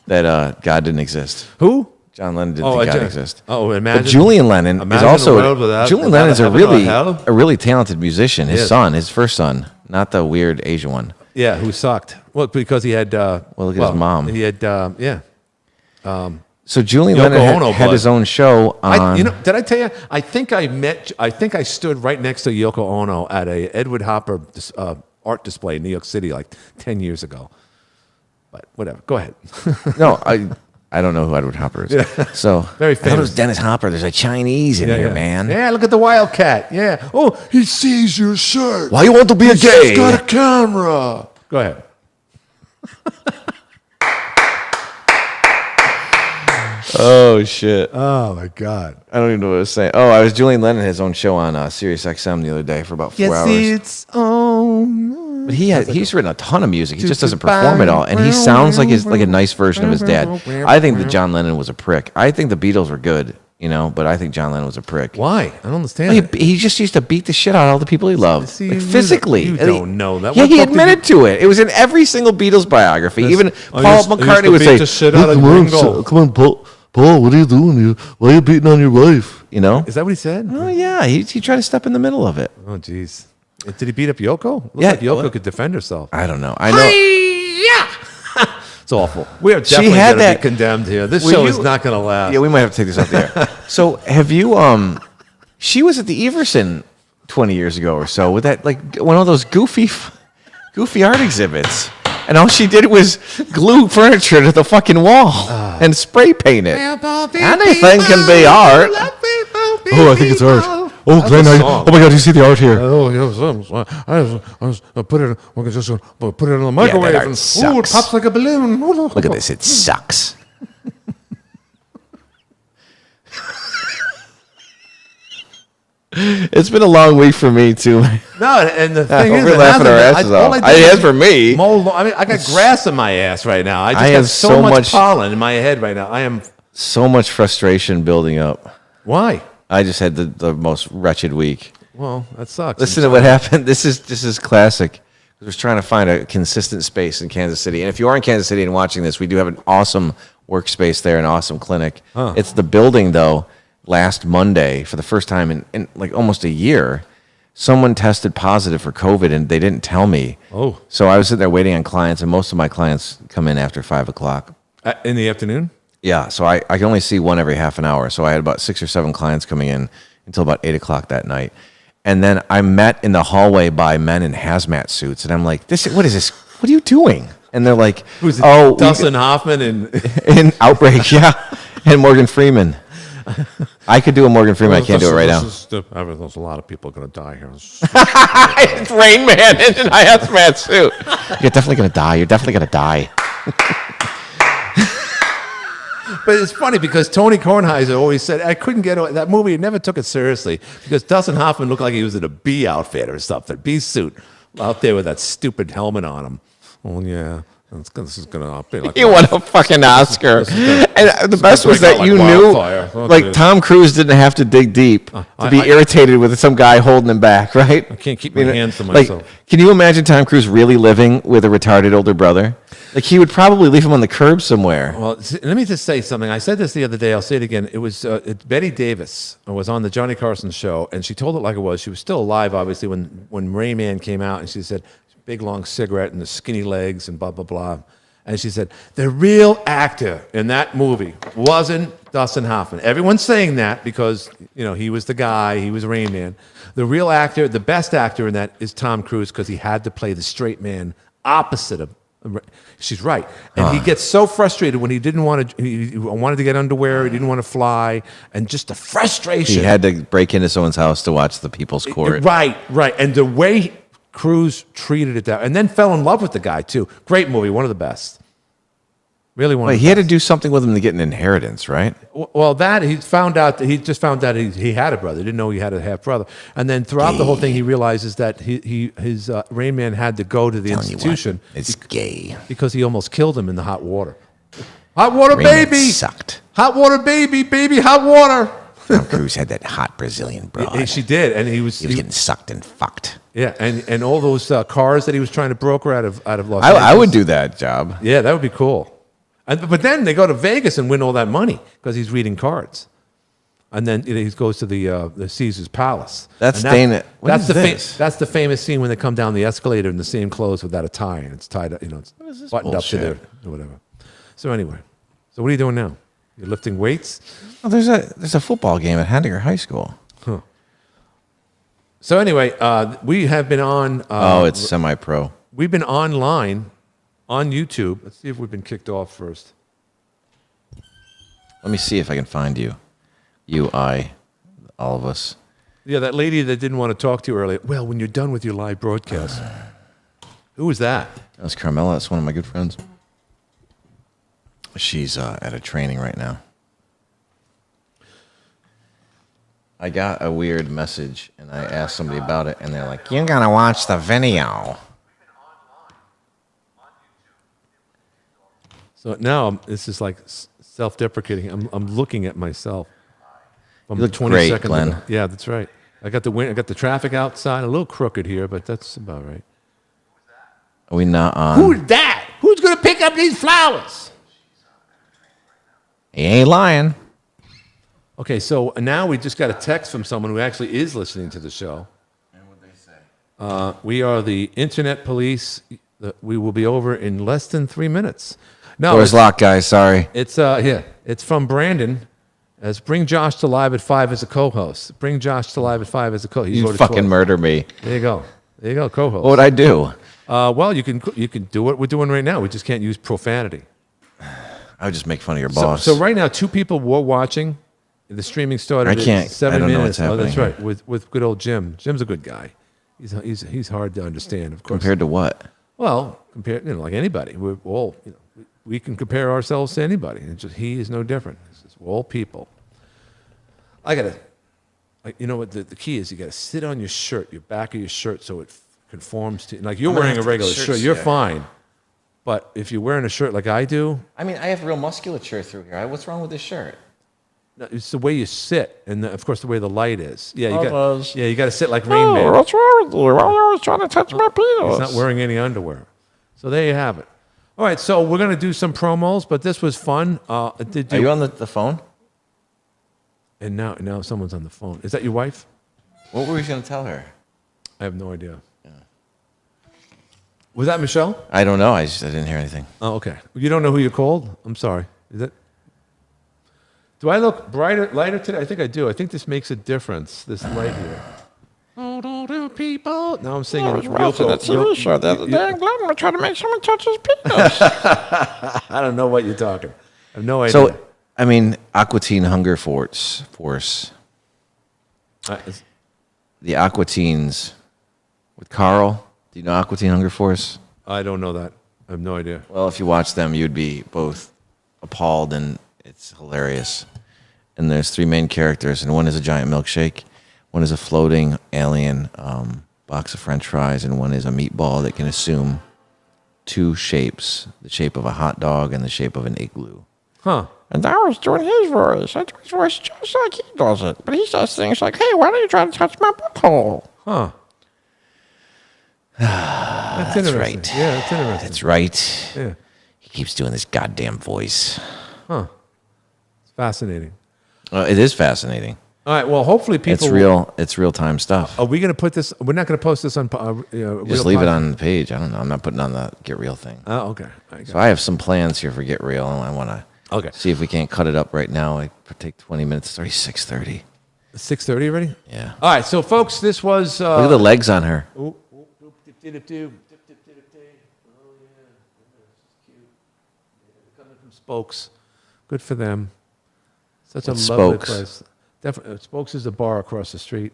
that God didn't exist. Who? John Lennon didn't think God exists. Oh, imagine. But Julian Lennon is imagine also a world without- Julian without Lennon's a heaven or really hell. a really talented musician. His Yes. son, his first son, not the weird Asian one. Yeah, who sucked? Well, because he had. look at his mom. He had. Yeah. So Julian Yoko Lennon Ono had blood. his own show on. Did I tell you? I think I stood right next to Yoko Ono at a Edward Hopper art display in New York City like 10 years ago. But whatever. Go ahead. No, I don't know who Edward Hopper is. So Very I thought it was famous. Dennis Hopper. There's a Chinese in here, man. Yeah, look at the Wildcat. Yeah. Oh, he sees your shirt. Why you want to be a He's gay? got a camera. Go ahead. Oh shit! Oh my God. I don't even know what I was saying. Oh, I was Julian Lennon had his own show on Sirius XM the other day for about 4 hours. its own. But he's written a ton of music. He just doesn't perform it all, and he sounds like a nice version of his dad. I think that John Lennon was a prick. I think the Beatles were good, but I think John Lennon was a prick. Why? I don't understand. He just used to beat the shit out of all the people he loved, See, like you physically. don't- you don't know that. Yeah, What he book did admitted to it. It was in every single Beatles biography. Even I Paul used- I used McCartney to would beat say, the shit out of Come on, Ringo. come on, Paul, what are you doing? Why are you beating on your wife? Is that what he said? Oh yeah, he tried to step in the middle of it. Oh, jeez. Did he beat up Yoko? Looks Yeah, like Yoko well- could defend herself. I don't know. I know. It's awful. We are definitely had going to that- be condemned here. This Will show you- is not going to last. Yeah, we might have to take this off the air. So have you? She was at the Everson 20 years ago or so with that like one of those goofy art exhibits, and all she did was glue furniture to the fucking wall and spray paint it. Anything can be art. Oh, I think it's art. Oh, Glenn, oh my God, you see the art here? Oh, I put it. We can just put it in the microwave, art and sucks. it pops like a balloon. Look at this. It sucks. It's been a long week for me too. No, and the thing is, We're it laughing hasn't our been- asses all off. I did It was has for me. I got grass in my ass right now. I just I have have so so much much- pollen in my head right now. I am. So much frustration building up. Why? I just had the most wretched week. Well, that sucks. Listen to what happened. This is classic. We're trying to find a consistent space in Kansas City. And if you are in Kansas City and watching this, we do have an awesome workspace there, an awesome clinic. It's the building, though, last Monday, for the first time in like almost a year, someone tested positive for COVID and they didn't tell me. Oh. So I was sitting there waiting on clients, and most of my clients come in after 5 o'clock. In the afternoon. Yeah, so I can only see one every half an hour. So I had about 6 or 7 clients coming in until about 8 o'clock that night. And then I'm met in the hallway by men in hazmat suits. And I'm like, what is this? What are you doing? And they're like, Who's it? oh, Dustin Hoffman and in Outbreak, yeah. And Morgan Freeman. I could do a Morgan Freeman. I can't do it right now. There's a lot of people going to die here. It's Rain Man in a hazmat suit. You're definitely going to die. You're definitely going to die. But it's funny because Tony Kornheiser always said, I couldn't get away. That movie, never took it seriously because Dustin Hoffman looked like he was in a bee outfit or something, bee suit, out there with that stupid helmet on him. Oh, yeah. This is going to be like. He won a fucking Oscar. And the best was break out that like you wildfire. knew, Oh, like dude. Tom Cruise didn't have to dig deep to be irritated with some guy holding him back, right? I can't keep my hands to Like, myself. can you imagine Tom Cruise really living with a retarded older brother? Like, he would probably leave him on the curb somewhere. Well, let me just say something. I said this the other day. I'll say it again. It was Betty Davis was on the Johnny Carson show, and she told it like it was. She was still alive, obviously, when Rain Man came out, and she said, big, long cigarette and the skinny legs and blah, blah, blah. And she said, the real actor in that movie wasn't Dustin Hoffman. Everyone's saying that because, he was the guy, he was Rain Man. The real actor, the best actor in that is Tom Cruise because he had to play the straight man opposite of. She's right. And he gets so frustrated when he didn't want to, he wanted to get underwear, he didn't want to fly, and just the frustration. He had to break into someone's house to watch the People's Court. Right. And the way Cruise treated it, and then fell in love with the guy, too. Great movie, one of the best. Really one of Wait, the he had to best. do something with him to get an inheritance, right? Well, he just found out he had a brother. He didn't know he had a half brother. And then throughout the whole thing, he realizes that his Rain Man had to go to the institution It's gay. because he almost killed him in the hot water. Hot water, Rain Man baby! sucked. Hot water, baby, hot water! Tom Cruise had that hot Brazilian broad. She did, and he was He was getting sucked and fucked. yeah, and all those cars that he was trying to broker out of Los Angeles. I would do that job. Yeah, that would be cool. But then they go to Vegas and win all that money because he's reading cards, and then he goes to the Caesar's Palace. That's And Dana. What That's is the this? that's the famous scene when they come down the escalator in the same clothes without a tie and it's tied up. It's is this buttoned up to bullshit? there or whatever. So anyway, what are you doing now? You're lifting weights. Oh, there's a football game at Heidegger High School. So anyway, we have been on. It's semi-pro. We've been online on YouTube. Let's see if we've been kicked off first. Let me see if I can find you. All of us. Yeah, that lady that didn't want to talk to you earlier. Well, when you're done with your live broadcast. Who was that? That's Carmela. That's one of my good friends. She's at a training right now. I got a weird message, and I asked somebody about it, and they're like, "You're gonna watch the video." So now this is like self-deprecating. I'm looking at myself. From You look great, Glenn. ago. Yeah, that's right. I got the traffic outside, a little crooked here, but that's about right. Are we not on? Who's that? Who's going to pick up these flowers? He ain't lying. Okay, so now we just got a text from someone who actually is listening to the show. And what they say? We are the internet police. We will be over in less than 3 minutes. No, Doors locked, guys. Sorry. it's from Brandon. As bring Josh to live at 5 as a co-host. Bring Josh to live at 5 as a co-host. You fucking murder me. There you go, co-host. What would I do? Well, you can do what we're doing right now. We just can't use profanity. I would just make fun of your So, boss. so right now, 2 people were watching. The streaming started. I can't- At 7 I don't know minutes. what's Oh, that's happening right. With good old Jim. Jim's a good guy. He's hard to understand, of course. Compared to what? Well, compared, like anybody, we're all, we can compare ourselves to anybody. It's just, he is no different. We're all people. You know what the key is? You gotta sit on your shirt, your back of your shirt, so it conforms to. Like you're I'm gonna wearing a have to regular put shirt, shirts, you're yeah. fine. But if you're wearing a shirt like I do, I mean, I have real musculature through here. What's wrong with this shirt? no, it's the way you sit, and of course the way the light is. Yeah, you Oh, it got. does. Yeah, you got to sit like Rain Man. What's wrong with you? I'm always trying to touch my penis. He's not wearing any underwear. So there you have it. All right, so we're gonna do some promos, but this was fun. Did Are you on the phone? And now someone's on the phone. Is that your wife? What were we going to tell her? I have no idea. Was that Michelle? I don't know. I didn't hear anything. Oh, okay. You don't know who you called? I'm sorry. Is it? Do I look lighter today? I think I do. I think this makes a difference. This light here. Oh, people. Now I'm singing. I was watching a TV show the other day. I'm glad I'm trying to make someone touch his penis. I don't know what you're talking. I have no idea. So, I mean, Aqua Teen Hunger Force. The Aqua Teens with Carl. Do you know Aqua Teen Hunger Force? I don't know that. I have no idea. Well, if you watch them, you'd be both appalled and It's hilarious. And there's three main characters, and one is a giant milkshake, one is a floating alien box of French fries, and one is a meatball that can assume two shapes: the shape of a hot dog and the shape of an igloo. Huh. And I was doing his voice. I do his voice just like he does it. But he says things like, hey, why don't you try to touch my butthole? Huh. That's interesting. right. Yeah, that's interesting. That's right. Yeah. He keeps doing this goddamn voice. Huh. It's fascinating. It is fascinating. All right. Well, hopefully people. It's real. It's real time stuff. Are we going to put this? We're not going to post this on. Just leave it on the page. I don't know. I'm not putting on the Get Real thing. Oh, okay. So I have some plans here for Get Real, and I want to Okay. see if we can't cut it up right now. It could take 20 minutes. It's already 6:30. 6:30 already. Yeah. All right. So, folks, this was. Look at the legs on her. Coming from Spokes. Good for them. Such a What's lovely Spokes? place. Definitely, Spokes is a bar across the street.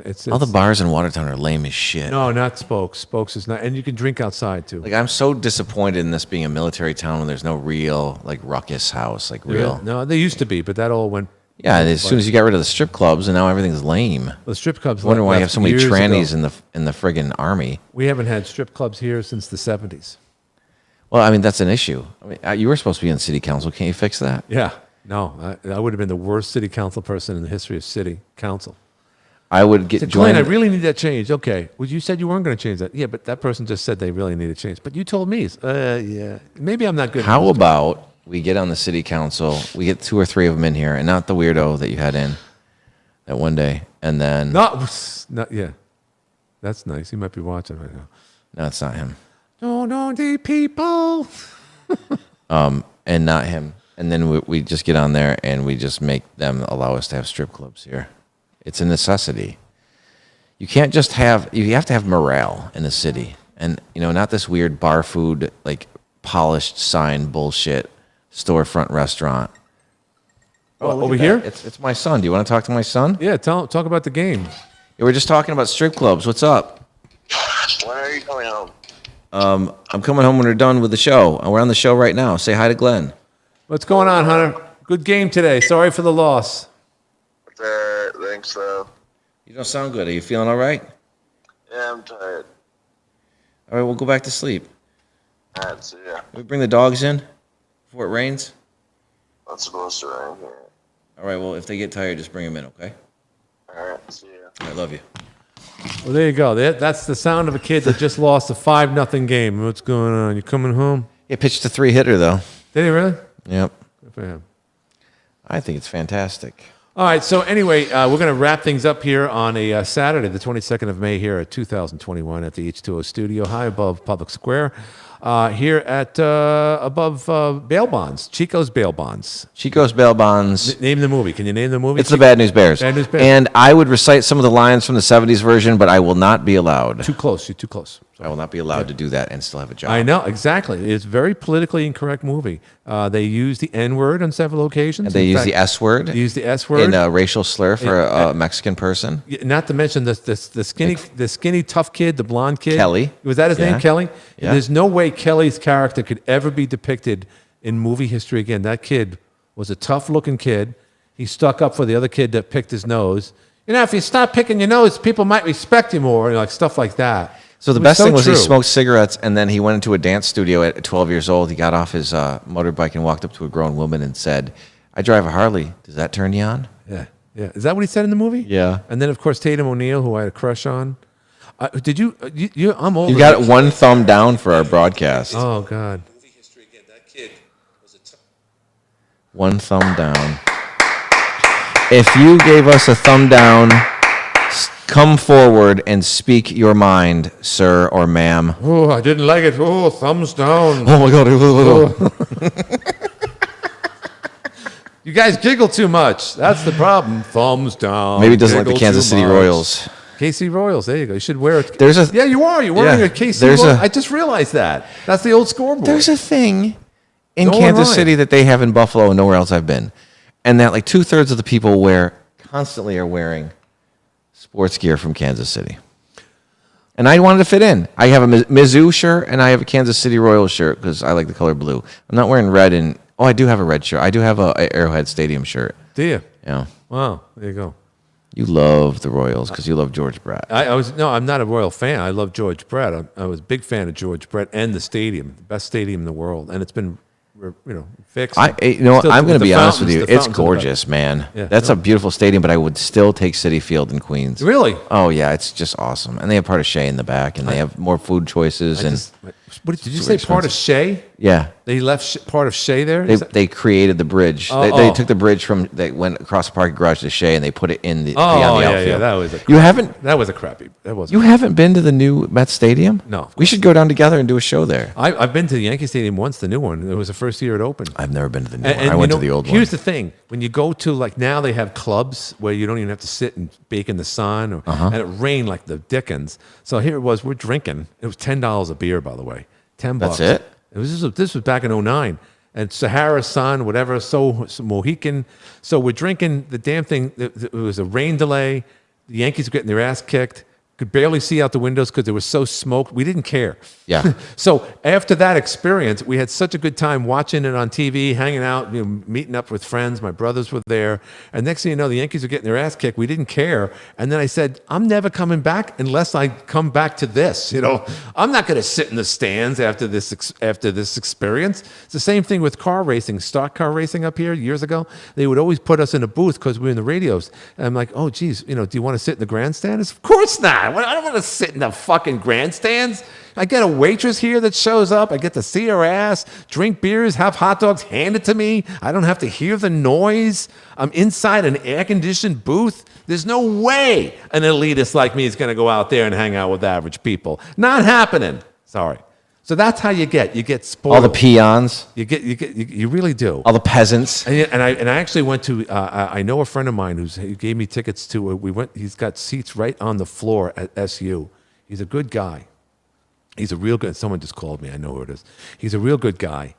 It's All the bars in Watertown are lame as shit. No, not Spokes. Spokes is not, and you can drink outside too. Like, I'm so disappointed in this being a military town when there's no real, like, ruckus house, like real. No, they used to be, but that all went. Yeah, as soon as you got rid of the strip clubs, and now everything's lame. The strip clubs. I wonder why you have left so many years trannies ago. in the friggin' army. We haven't had strip clubs here since the 70s. Well, I mean, that's an issue. I mean, you were supposed to be in city council. Can't you fix that? Yeah. No, I would have been the worst city council person in the history of city council. I would get Said, Glenn, joined. I really need that change. Okay. Well, you said you weren't going to change that. Yeah, but that person just said they really need a change. But you told me. Yeah. Maybe I'm not good. How about we get on the city council? We get 2 or 3 of them in here, and not the weirdo that you had in that one day, and then Not yeah. That's nice. He might be watching right now. no, it's not him, No, the people. and not him, and then we just get on there and we just make them allow us to have strip clubs here. It's a necessity. You can't just have. You have to have morale in the city, and not this weird bar food, like polished sign bullshit storefront restaurant. Oh, look over at here? that. It's my son. Do you want to talk to my son? Yeah, talk about the game. Yeah, we're just talking about strip clubs. What's up? When are you coming home? I'm coming home when we're done with the show. We're on the show right now. Say hi to Glenn. What's going on, Hunter? Good game today. Sorry for the loss. Thanks, though. You don't sound good. Are you feeling all right? Yeah, I'm tired. All right, we'll go back to sleep. All right, see ya. Can we bring the dogs in before it rains? Not supposed to rain here. All right, well, if they get tired, just bring them in, okay? All right, see ya. I love you. Well, there you go. That's the sound of a kid that just lost a 5-0 game. What's going on? You coming home? He pitched a 3-hitter, though. Did he really? Yep. Good for him. I think it's fantastic. All right. So anyway, we're going to wrap things up here on a Saturday, the 22nd of May, here at 2021 at the H2O Studio, high above Public Square, here at above Bail Bonds, Chico's Bail Bonds. Chico's Bail Bonds. Name the movie. Can you name the movie? It's the Bad News Bears. Bad News Bears. And I would recite some of the lines from the 70s version, but I will not be allowed. Too close. You're too close. I will not be allowed to do that and still have a job. I know, exactly. It's a very politically incorrect movie. They use the N-word on several occasions. And they In use fact, the S word. They use the S-word. In a racial slur for a Mexican person. Not to mention the skinny tough kid, the blonde kid. Kelly. Was that his name, Yeah. Kelly? Yeah. There's no way Kelly's character could ever be depicted in movie history again. That kid was a tough-looking kid. He stuck up for the other kid that picked his nose. If you stop picking your nose, people might respect you more, like stuff like that. So the It best thing was true. he smoked cigarettes, and then he went into a dance studio at 12 years old. He got off his motorbike and walked up to a grown woman and said, "I drive a Harley. Does that turn you on?" Yeah. Is that what he said in the movie? Yeah. And then, of course, Tatum O'Neal, who I had a crush on. Did you? I'm old. You got one thumb down for our broadcast. Oh God. One thumb down. If you gave us a thumb down, come forward and speak your mind, sir or ma'am. Oh, I didn't like it. Oh, thumbs down. Oh my God. You guys giggle too much. That's the problem. Thumbs down. Maybe he doesn't like the Giggle Kansas too City much. Royals. KC Royals. There you go. You should wear it. There's a- Yeah, you are. You're wearing Yeah, a KC there's Royals. a- I just realized that. That's the old scoreboard. There's a thing in No, Kansas am I? City that they have in Buffalo and nowhere else I've been. And that like 2/3 of the people constantly are wearing sports gear from Kansas City. And I wanted to fit in. I have a Mizzou shirt and I have a Kansas City Royals shirt because I like the color blue. I'm not wearing red and Oh, I do have a red shirt. I do have a Arrowhead Stadium shirt. Do you? Yeah. Wow. There you go. You love the Royals because you love George Brett. I'm not a Royal fan. I love George Brett. I was a big fan of George Brett and the stadium, the best stadium in the world, and it's been, fixed. I'm going to be honest with you. It's gorgeous, man. Yeah, That's a beautiful stadium, but I would still take Citi Field in Queens. Really? Oh yeah, it's just awesome, and they have part of Shea in the back, and they have more food choices. What did you say? Part of Shea? Yeah, They left part of Shea there. they created the bridge. They took the bridge they went across the parking garage to Shea, and they put it in the beyond the outfield. That was That was a crappy. That was. You haven't been to the new Mets Stadium? No. We should go down together and do a show there. I've been to the Yankee Stadium once, the new one. It was the first year it opened. I've never been to the new one. And I went to the old one. Here's the thing: when you go to now they have clubs where you don't even have to sit and bake in the sun, and it rained like the Dickens. So here it was, we're drinking. It was $10 a beer, by the way, $10. That's it? This was back in '09, and Sahara Sun, whatever, so Mohican. So we're drinking the damn thing. It was a rain delay. The Yankees were getting their ass kicked. Could barely see out the windows because it was so smoked. We didn't care. Yeah. So after that experience, we had such a good time watching it on TV, hanging out, meeting up with friends. My brothers were there. And next thing you know, the Yankees were getting their ass kicked. We didn't care. And then I said, I'm never coming back unless I come back to this. I'm not going to sit in the stands after this experience. It's the same thing with car racing, stock car racing up here years ago. They would always put us in a booth because we were in the radios. And I'm like, oh, geez, do you want to sit in the grandstands? Of course not. I don't want to sit in the fucking grandstands. I get a waitress here that shows up. I get to see her ass, drink beers, have hot dogs handed to me. I don't have to hear the noise. I'm inside an air-conditioned booth. There's no way an elitist like me is going to go out there and hang out with average people. Not happening. Sorry. So that's how you get spoiled. All the peons. You really do. All the peasants. And I actually went to. I know a friend of mine who gave me tickets to. We went. He's got seats right on the floor at SU. He's a good guy. He's a real good. Someone just called me. I know who it is. He's a real good guy,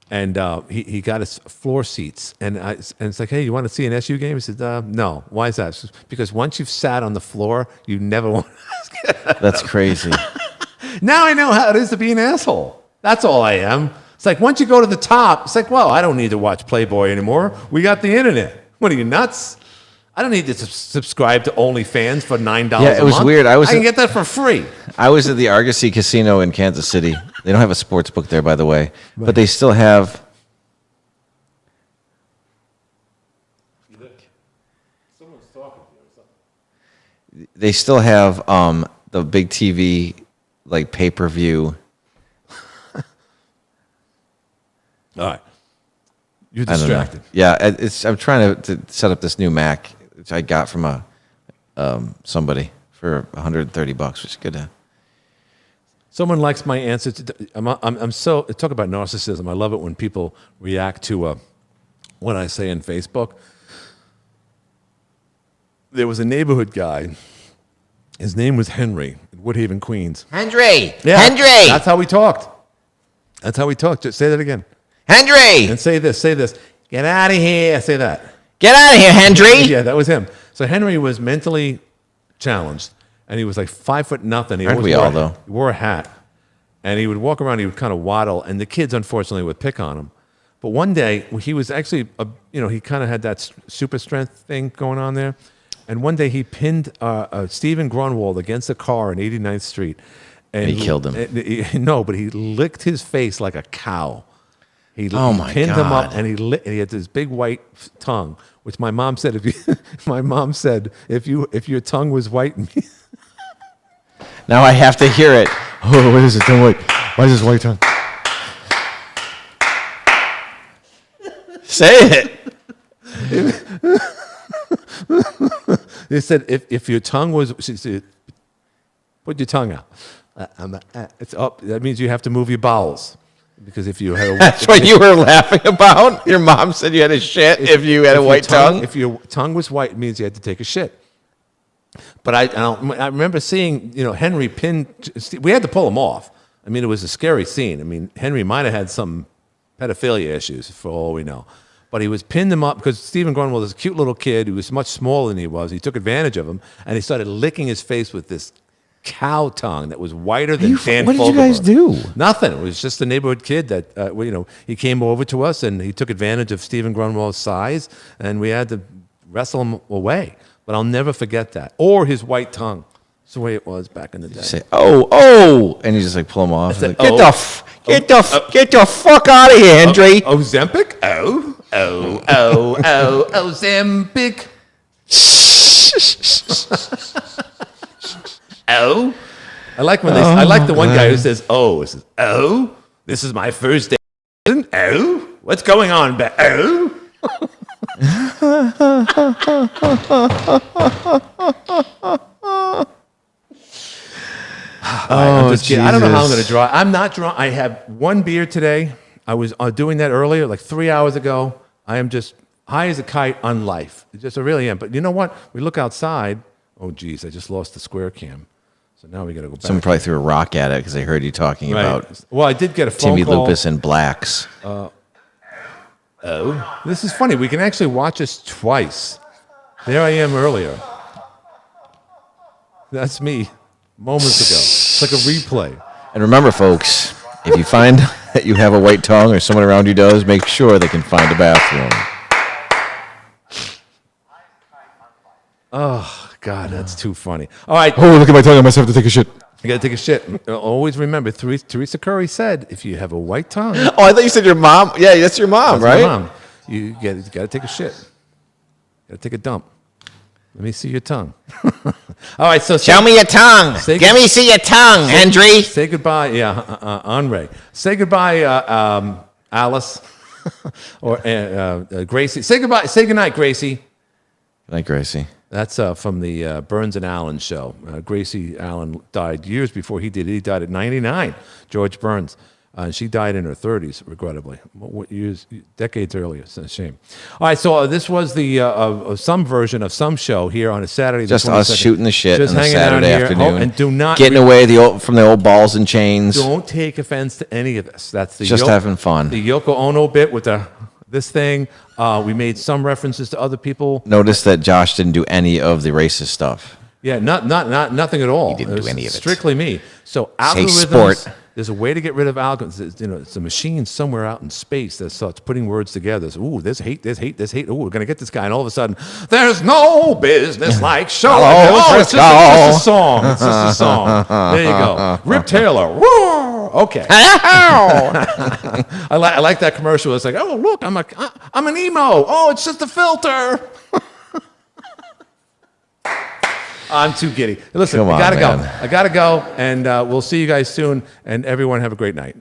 and he got us floor seats. And it's like, hey, you want to see an SU game? He said, no. Why is that? Because once you've sat on the floor, you never want. That's crazy. Now I know how it is to be an asshole. That's all I am. It's like once you go to the top, it's like, well, I don't need to watch Playboy anymore. We got the internet. What are you, nuts? I don't need to subscribe to OnlyFans for $9 a month. Yeah, it was weird. I can get that for free. I was at the Argosy Casino in Kansas City. They don't have a sports book there, by the way, but they still have. Someone's talking to you or something. They still have the big TV, like pay-per-view. All right. You're I don't know. distracted. Yeah, I'm trying to set up this new Mac, which I got from somebody for $130, which is good. Someone likes my answer to. I'm so talk about narcissism. I love it when people react to what I say in Facebook. There was a neighborhood guy. His name was Henry in Woodhaven, Queens. Henry! Yeah, Henry! That's how we talked. That's how we talked. Just say that again. Henry! And say this. Say this. Get out of here. Say that. Get out of here, Henry! Yeah, that was him. So Henry was mentally challenged, and he was like 5'0". Aren't we all, though? He wore a hat, and he would walk around. He would kind of waddle, and the kids, unfortunately, would pick on him. But one day, he was actually, he kind of had that super strength thing going on there. And one day, he pinned Stephen Grunwald against a car on 89th Street. And he killed him. No, but he licked his face like a cow. He my pinned him up, God. and he had this big white tongue, which my mom said if your tongue was white. Now I have to hear it. Oh, what is it? Don't wait. Why is this white tongue? Say it. They said if your tongue was, put your tongue out. It's up. That means you have to move your bowels. Because if you had a That's what you were laughing about? Your mom said you had a shit if you had a white tongue? If your tongue was white, it means you had to take a shit. But I remember seeing, Henry pinned. We had to pull him off. I mean, it was a scary scene. I mean, Henry might have had some pedophilia issues, for all we know. But he was pinned him up because Stephen Grunwald was a cute little kid who was much smaller than he was. He took advantage of him, and he started licking his face with this cow tongue that was whiter than you- Dan what did you guys Fogelberg. do? Nothing. It was just a neighborhood kid that, he came over to us and he took advantage of Stephen Grunwald's size, and we had to wrestle him away. But I'll never forget that. Or his white tongue. It's the way it was back in the day. Say, oh, and you just like pull them off. said, Like, oh. get the fuck out of here, Andre. Ozempic? Ozempic. Oh. I like when I like the one guy who says, oh. It says, oh, this is my first day. Oh, what's going on back? Oh. I'm just kidding. I don't know how I'm going to draw. I'm not drunk. I have one beer today. I was doing that earlier, like 3 hours ago. I am just high as a kite on life. I really am. But you know what? We look outside. Oh, geez, I just lost the square cam. So now we got to go back. Someone probably threw a rock at it because they heard you talking Right. about Well, I did get a phone Timmy call. Lupus and blacks. This is funny. We can actually watch us twice. There I am earlier. That's me moments ago. It's like a replay. And remember, folks, if you find that you have a white tongue or someone around you does, make sure they can find a bathroom. God, that's too funny. All right, Oh, look at my tongue. I must have to take a shit. you got to take a shit. Always remember, Teresa Curry said, if you have a white tongue, that's Oh, I thought you said your mom. Yeah, that's your mom, my right? mom, you got to take a shit. Got to take a dump. Let me see your tongue. All right, so Show me your tongue. Say- Let me see your tongue, Andre. Say goodbye, Andre. Say goodbye, Alice, or Gracie. Say goodbye. Say goodnight, Gracie. Good night, Gracie. That's from the Burns and Allen show. Gracie Allen died years before he did. He died at 99. George Burns. She died in her 30s, regrettably. What years? Decades earlier. It's a shame. All right, so this was the some version of some show here on a Saturday. the Just us 22nd. shooting the shit Just on a hanging out Saturday here. afternoon. Oh, and do not getting away from the old balls and chains. Don't take offense to any of this. That's the Just having fun. The Yoko Ono bit with this thing. We made some references to other people. Notice that Josh didn't do any of the racist stuff. Yeah, nothing at all. He didn't It do was any of it. Strictly me. So Say algorithms. sport. There's a way to get rid of algorithms. It's a machine somewhere out in space that starts putting words together. So, ooh, there's hate, there's hate, there's hate. Ooh, we're gonna get this guy, and all of a sudden, there's no business like show. Hello, Oh, it's just a Frisco. song. It's just a song. There you go. Rip Taylor. Woo! Okay. I like that commercial. It's like, oh look, I'm an emo. Oh, it's just a filter. I'm too giddy. Listen, Come I on, gotta go. man. I gotta go, and we'll see you guys soon. And everyone have a great night.